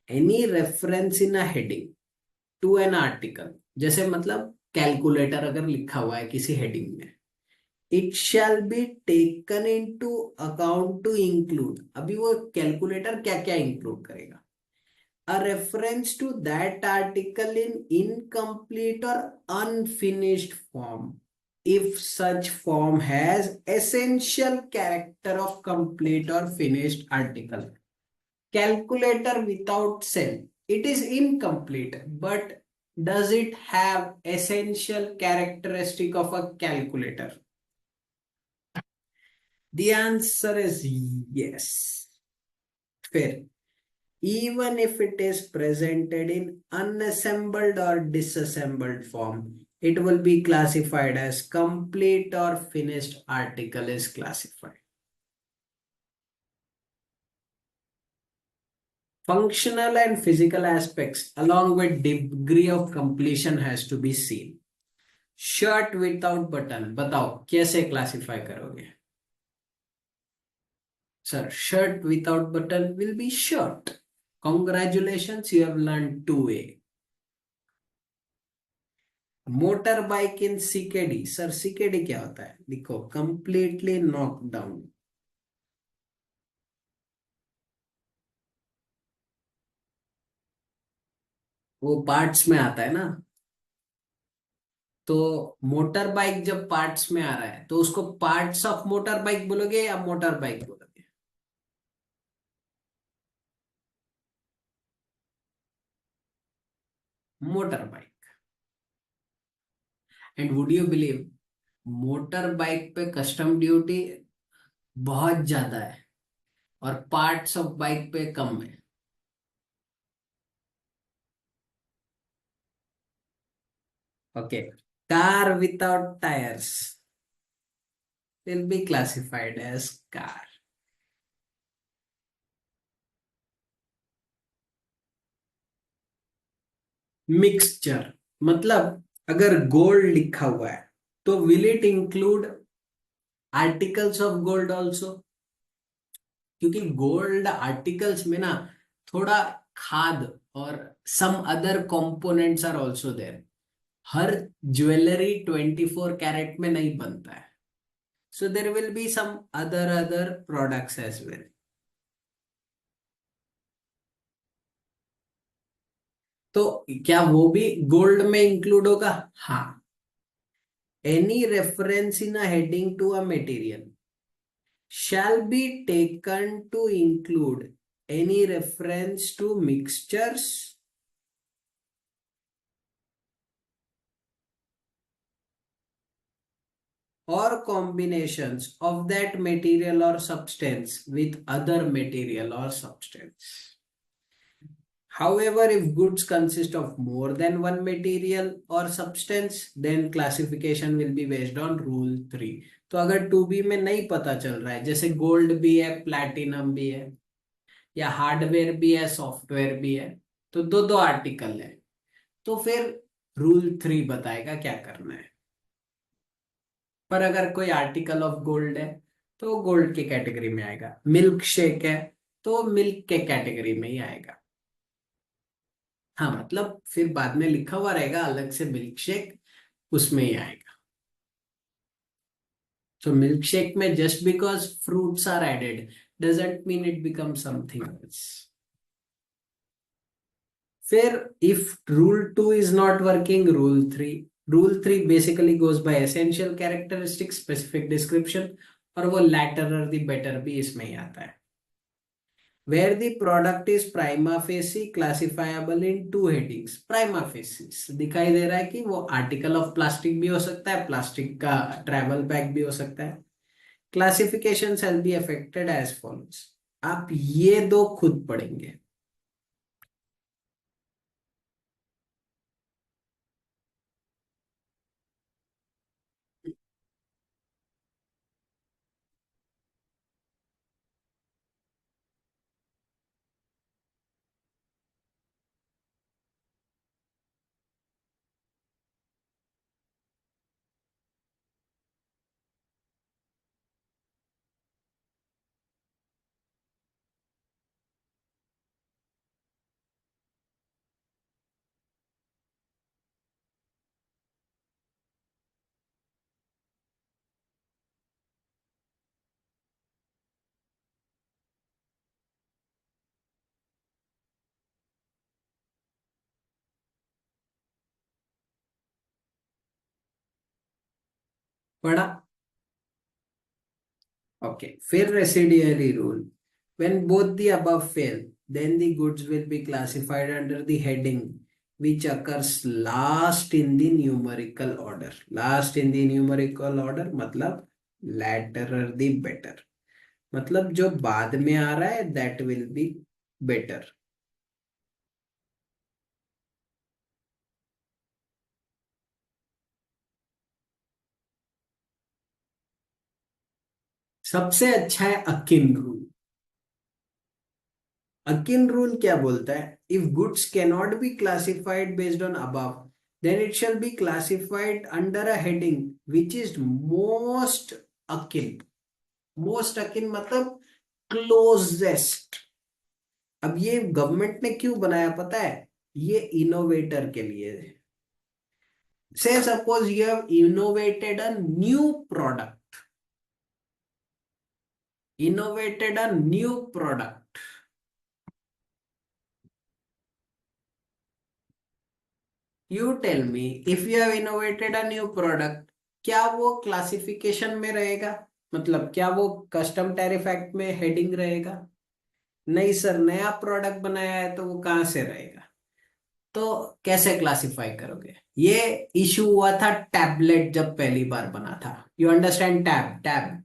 Any reference in a heading to an article, जैसे मतलब कैलकुलेटर अगर लिखा हुआ है किसी हेडिंग में, it shall be taken into account to include. अभी वो कैलकुलेटर क्या क्या इंक्लूड करेगा. A reference to that article in incomplete or unfinished form if such form has essential character of complete or finished article. Calculator without cell, it is incomplete, but does it have essential characteristic of a calculator? The answer is yes. Fair. Even if it is presented in unassembled or disassembled form, it will be classified as complete or finished article is classified. Functional and physical aspects along with degree of completion has to be seen. Shirt without button, बताओ कैसे classify करोगे. Sir, shirt without button will be shirt. Congratulations, you have learned 2A. Motor bike in CKD. Sir CKD क्या होता है, देखो, completely knock down. वो parts में आता है ना. तो मोटर बाइक जब पार्ट्स में आ रहा है तो उसको पार्ट्स ऑफ मोटर बाइक बोलोगे या मोटर बाइक बोलोगे. Motor bike. And would you believe, motor bike पे कस्टम ड्यूटी बहुत ज्यादा है और पार्ट्स ऑफ बाइक पे कम है. Okay. Car without tyres. will be classified as car. Mixture मतलब अगर गोल्ड लिखा हुआ है तो will it include articles of gold also, क्योंकि गोल्ड आर्टिकल्स में ना थोड़ा खाद और some other components are also there. हर ज्वेलरी 24 कैरेट में नहीं बनता है, so there will be some other products as well. तो क्या वो भी गोल्ड में इंक्लूड होगा? हाँ। Any reference in a heading to a material shall be taken to include any reference to mixtures or combinations of that material or substance with other material or substance. However, if goods consist of more than one material or substance, then classification will be based on rule 3. तो अगर 2B में नहीं पता चल रहा है, जैसे gold भी है, प्लैटिनम भी है, या हार्डवेयर भी है, सॉफ्टवेयर भी है, तो दो दो आर्टिकल है, तो फिर रूल 3 बताएगा क्या करना है। पर अगर कोई आर्टिकल ऑफ गोल्ड है तो गोल्ड की कैटेगरी में आएगा, मिल्क शेक है तो मिल्क के कैटेगरी में ही आएगा। हाँ, मतलब फिर बाद में लिखा हुआ रहेगा अलग से मिल्क शेक, उसमें ही आएगा। तो मिल्क शेक में just because fruits are added doesn't mean it become something else. फिर if rule 2 is not working, rule 3 basically goes by essential characteristic, specific description, और वो लैटर और द बेटर भी इसमें ही आता है। Where the product is prima facie classifiable in 2 headings. Prima facie दिखाई दे रहा है कि वो आर्टिकल ऑफ प्लास्टिक भी हो सकता है, प्लास्टिक का ट्रैवल बैग भी हो सकता है। Classification shall be affected as follows. आप ये दो खुद पढ़ेंगे। पढ़ा? Okay. Fill residuary rule. When both the above fail, then the goods will be classified under the heading which occurs last in the numerical order. Last in the numerical order मतलब laterer the better. मतलब जो बाद में आ रहा है that will be better. सबसे अच्छा है अकिन रूल। अकिन रूल क्या बोलता है? If goods cannot be classified based on above, then it shall be classified under a heading which is most akin. Most akin मतलब क्लोजेस्ट। अब ये government ने क्यों बनाया पता है? ये इनोवेटर के लिए। से suppose you have innovated a new product, innovated a new product. You tell me, if you have innovated a new product, क्या वो क्लासिफिकेशन में रहेगा? मतलब क्या वो कस्टम टैरिफ एक्ट में हेडिंग रहेगा? नहीं सर, नया प्रोडक्ट बनाया है तो वो कहां से रहेगा? तो कैसे क्लासिफाई करोगे? ये इशू हुआ था टैबलेट जब पहली बार बना था। You understand tab?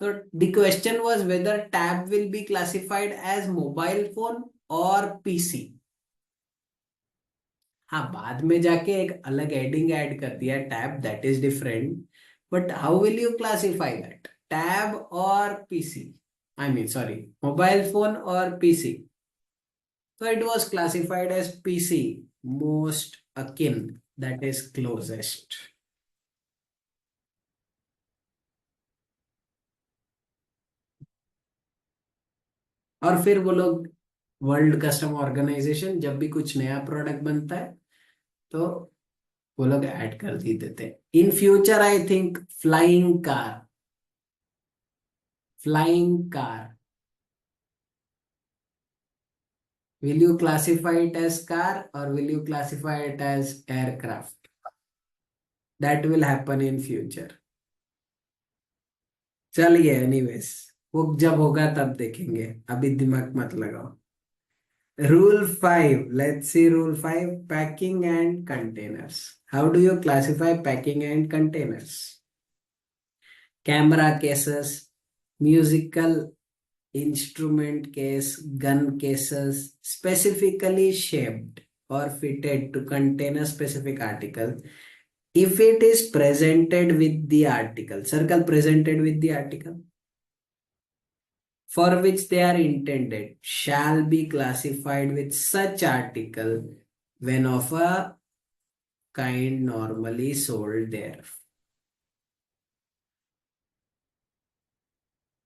तो the question was whether tab will be classified as mobile phone और पीसी। हाँ, बाद में जाके एक अलग हेडिंग ऐड कर दिया tab, that is different, but how will you classify that? Tab और PC, I mean sorry, mobile phone और पीसी, तो it was classified as PC most akin, that is closest. और फिर वो लोग, वर्ल्ड कस्टम ऑर्गेनाइजेशन, जब भी कुछ नया प्रोडक्ट बनता है तो वो लोग ऐड कर ही देते हैं. In future I think flying car, flying car, will you classify it as car or will you classify it as aircraft? That will happen in future. चलिए एनीवेज, वो जब होगा तब देखेंगे, अभी दिमाग मत लगाओ. Rule 5, let's see Rule 5, packing and containers. How do you classify packing and containers? Camera cases, musical instrument case, gun cases, specifically shaped or fitted to contain a specific article. If it is presented with the article, circle presented with the article, for which they are intended, shall be classified with such article when of a kind normally sold there.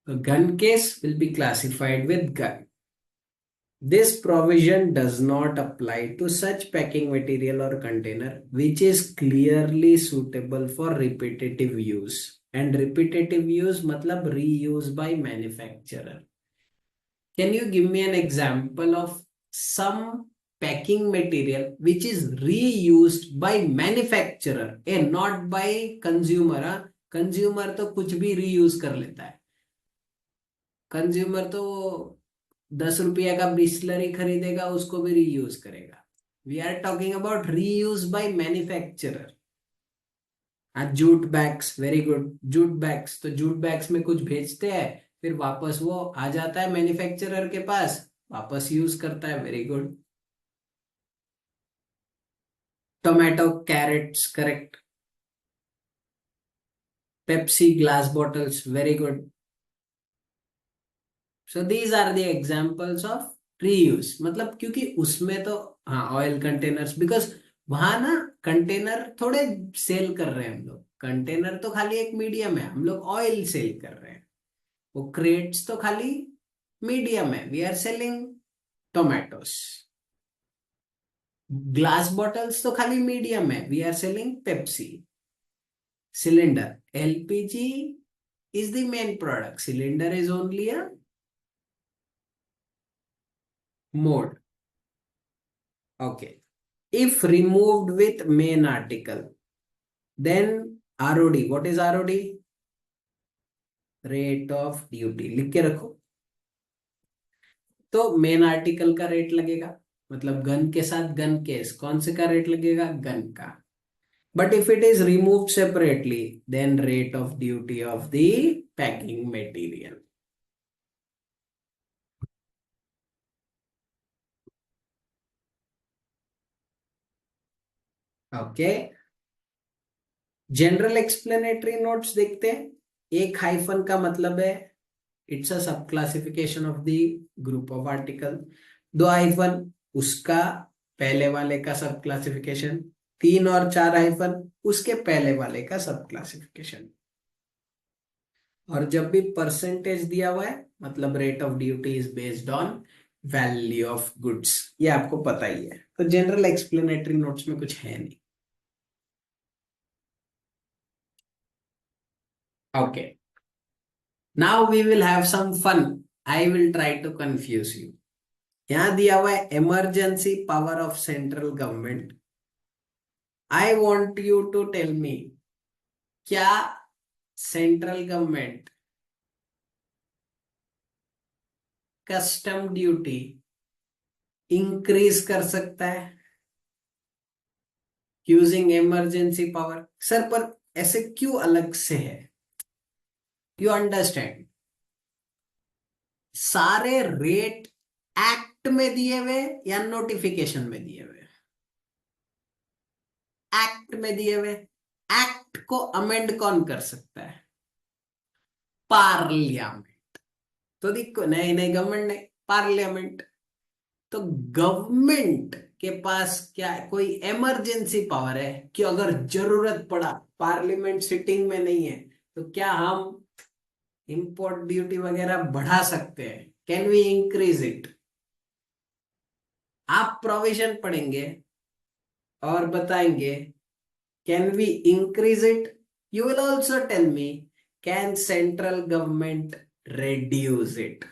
A gun case will be classified with gun. This provision does not apply to such packing material or container which is clearly suitable for repetitive use. And repetitive use मतलब reuse by manufacturer. Can you give me an example of some packing material which is reused by manufacturer and not by consumer? Consumer तो कुछ भी reuse कर लेता है. Consumer तो 10 रुपया का बिस्लरी खरीदेगा, उसको भी रीयूज करेगा. We are talking about reuse by manufacturer. Jute bags, very good. Jute bags, तो जूट बैग्स में कुछ भेजते हैं, फिर वापस वो आ जाता है मैन्युफैक्चरर के पास, वापस यूज करता है, very good. Tomato crates, correct. Pepsi glass bottles, very good. So these are the examples of reuse. मतलब क्योंकि उसमें तो, हाँ, ऑयल कंटेनर्स, बिकॉज वहां ना कंटेनर थोड़े सेल कर रहे हैं हम लोग. कंटेनर तो खाली एक मीडियम है, हम लोग ऑयल सेल कर रहे हैं. वो क्रेट्स तो खाली मीडियम है, we are selling tomatoes. Glass bottles तो खाली मीडियम है, we are selling Pepsi. Cylinder, LPG is the main product, cylinder is only a mode. Okay. If removed with main article, then ROD. What is ROD? Rate of duty. लिख के रखो. तो main article का rate लगेगा, मतलब gun के साथ gun case, कौन से का रेट लगेगा? गन का. But if it is removed separately, then rate of duty of the packing material. Okay. General explanatory notes देखते हैं. एक हाइफन का मतलब है इट्स अ सब classification of the group of article. 2 hyphen उसका पहले वाले का सब क्लासिफिकेशन. 3 और 4 हाइफन उसके पहले वाले का सब क्लासिफिकेशन. और जब भी परसेंटेज दिया हुआ है, मतलब rate of duty is based on value of goods, ये आपको पता ही है. तो जनरल एक्सप्लेनेटरी नोट्स में कुछ है नहीं. Okay, now we will have some fun. I will try to confuse you. यहां दिया हुआ है emergency power of central government. I want you to tell me, क्या central government custom duty increase कर सकता है यूजिंग इमरजेंसी पावर? सर पर ऐसे क्यों अलग से है? यू अंडरस्टैंड, सारे रेट एक्ट में दिए हुए या नोटिफिकेशन में दिए हुए? एक्ट में दिए हुए. एक्ट को अमेंड कौन कर सकता है? पार्लियामेंट। तो देखो, नए नए गवर्नमेंट ने पार्लियामेंट, तो गवर्नमेंट के पास क्या कोई इमरजेंसी पावर है कि अगर जरूरत पड़ा, पार्लियामेंट सिटिंग में नहीं है, तो क्या हम इंपोर्ट ड्यूटी वगैरह बढ़ा सकते हैं? Can we increase it? आप प्रोविजन पढ़ेंगे और बताएंगे can we increase it. You will also tell me can central government reduce it?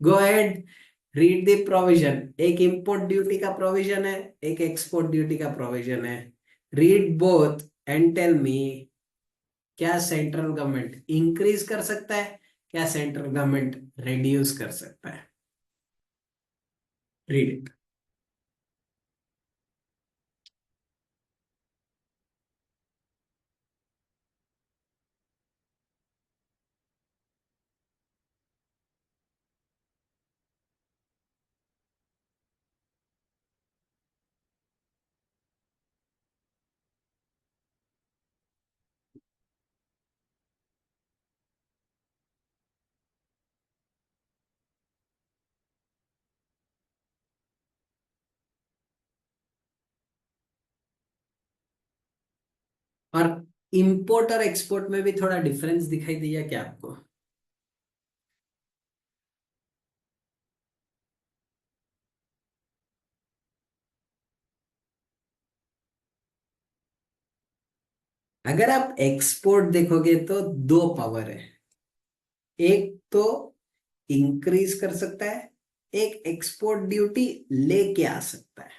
Go ahead, read the provision. एक इंपोर्ट ड्यूटी का प्रोविजन है, एक एक्सपोर्ट ड्यूटी का प्रोविजन है। Read both and tell me, क्या सेंट्रल गवर्नमेंट इंक्रीज कर सकता है, क्या सेंट्रल गवर्नमेंट रिड्यूस कर सकता है? Read it. और इंपोर्ट और एक्सपोर्ट में भी थोड़ा डिफरेंस दिखाई दिया क्या आपको? अगर आप एक्सपोर्ट देखोगे तो दो पावर है। एक तो इंक्रीज कर सकता है, एक एक्सपोर्ट ड्यूटी लेके आ सकता है।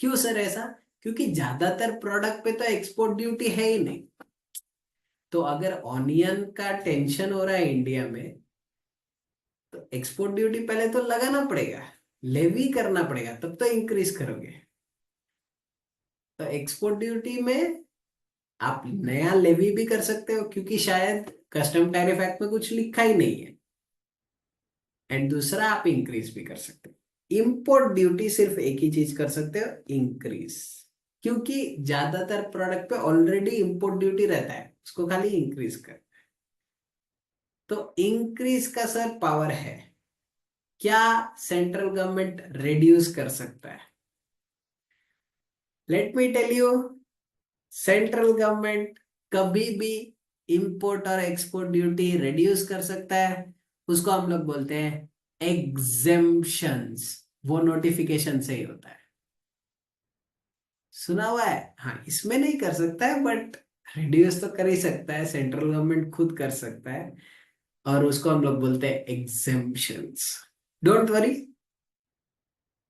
क्यों सर ऐसा? क्योंकि ज्यादातर प्रोडक्ट पे तो एक्सपोर्ट ड्यूटी है ही नहीं। तो अगर ऑनियन का टेंशन हो रहा है इंडिया में, तो एक्सपोर्ट ड्यूटी पहले तो लगाना पड़ेगा, लेवी करना पड़ेगा, तब तो इंक्रीज करोगे। तो एक्सपोर्ट ड्यूटी में आप नया लेवी भी कर सकते हो, क्योंकि शायद कस्टम टैरिफ एक्ट में कुछ लिखा ही नहीं है। एंड दूसरा, आप इंक्रीज भी कर सकते हो। इंपोर्ट ड्यूटी सिर्फ एक ही चीज कर सकते हो, इंक्रीज। क्योंकि ज्यादातर प्रोडक्ट पे ऑलरेडी इंपोर्ट ड्यूटी रहता है, उसको खाली इंक्रीज कर। तो इंक्रीज का सर पावर है। क्या सेंट्रल गवर्नमेंट रिड्यूस कर सकता है? Let me tell you, central government कभी भी इंपोर्ट और एक्सपोर्ट ड्यूटी रिड्यूस कर सकता है। उसको हम लोग बोलते हैं एग्जेम्पशंस। वो नोटिफिकेशन से ही होता है। सुना हुआ है? हाँ, इसमें नहीं कर सकता है, बट रिड्यूस तो कर ही सकता है, सेंट्रल गवर्नमेंट खुद कर सकता है। और उसको हम लोग बोलते हैं एग्जेम्पशंस। डोंट वरी,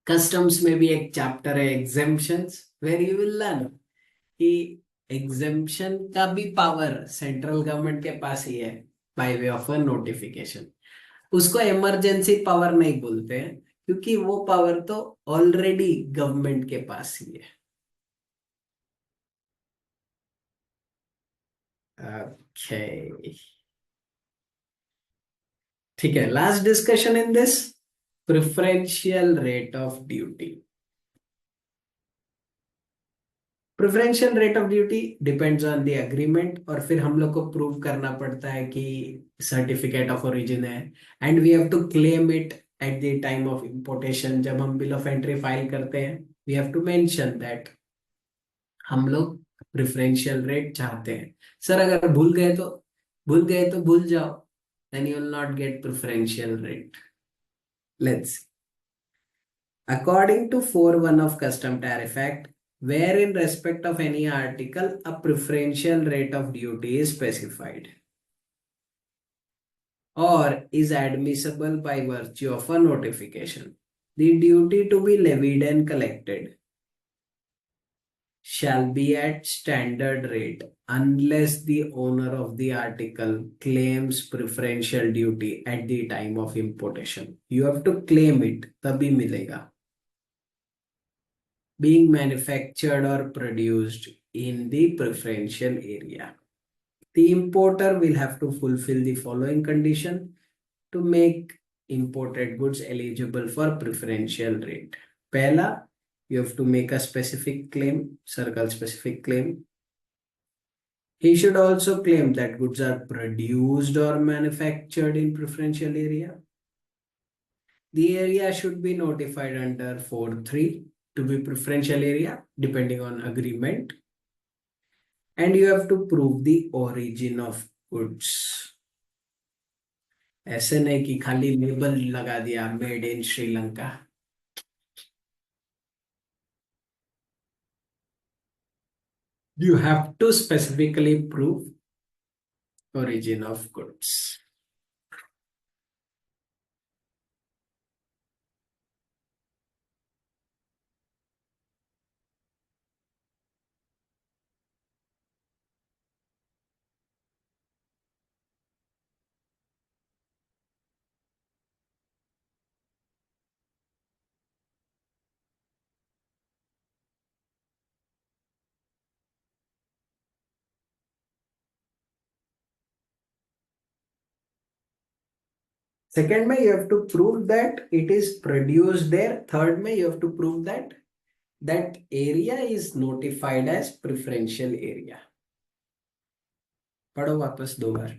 कस्टम्स में भी एक चैप्टर है exemptions, where you will learn कि एग्जेम्पशन का भी पावर सेंट्रल गवर्नमेंट के पास ही है, by way of a notification. उसको इमरजेंसी पावर नहीं बोलते हैं, क्योंकि वो पावर तो ऑलरेडी गवर्नमेंट के पास ही है। ओके, ठीक है। Last discussion in this, preferential rate of duty. Preferential rate of duty depends on the agreement, और फिर हम लोग को प्रूव करना पड़ता है कि सर्टिफिकेट ऑफ ओरिजिन है, and we have to claim it at the time of importation. जब हम बिल ऑफ एंट्री फाइल करते हैं, we have to mention that हम लोग प्रेफरेंशियल रेट चाहते हैं। सर अगर भूल गए तो भूल जाओ, then you will not get preferential rate. Let's, according to 4(1) of Custom Tariff Act, where in respect of any article a preferential rate of duty is specified or is admissible by virtue of a notification, the duty to be levied and collected shall be at standard rate unless the owner of the article claims preferential duty at the time of importation. You have to claim it, तभी मिलेगा। Being manufactured or produced in the preferential area, the importer will have to fulfill the following condition to make imported goods eligible for preferential rate. पहला, you have to make a specific claim, circle specific claim. He should also claim that goods are produced or manufactured in preferential area. The area should be notified under 4.3 to be preferential area depending on agreement. And you have to prove the origin of goods. ऐसे नहीं कि खाली label लगा दिया made in Sri Lanka. You have to specifically prove origin of goods. Second, you have to prove that it is produced there. Third, you have to prove that that area is notified as preferential area. पढ़ो वापस 2 बार.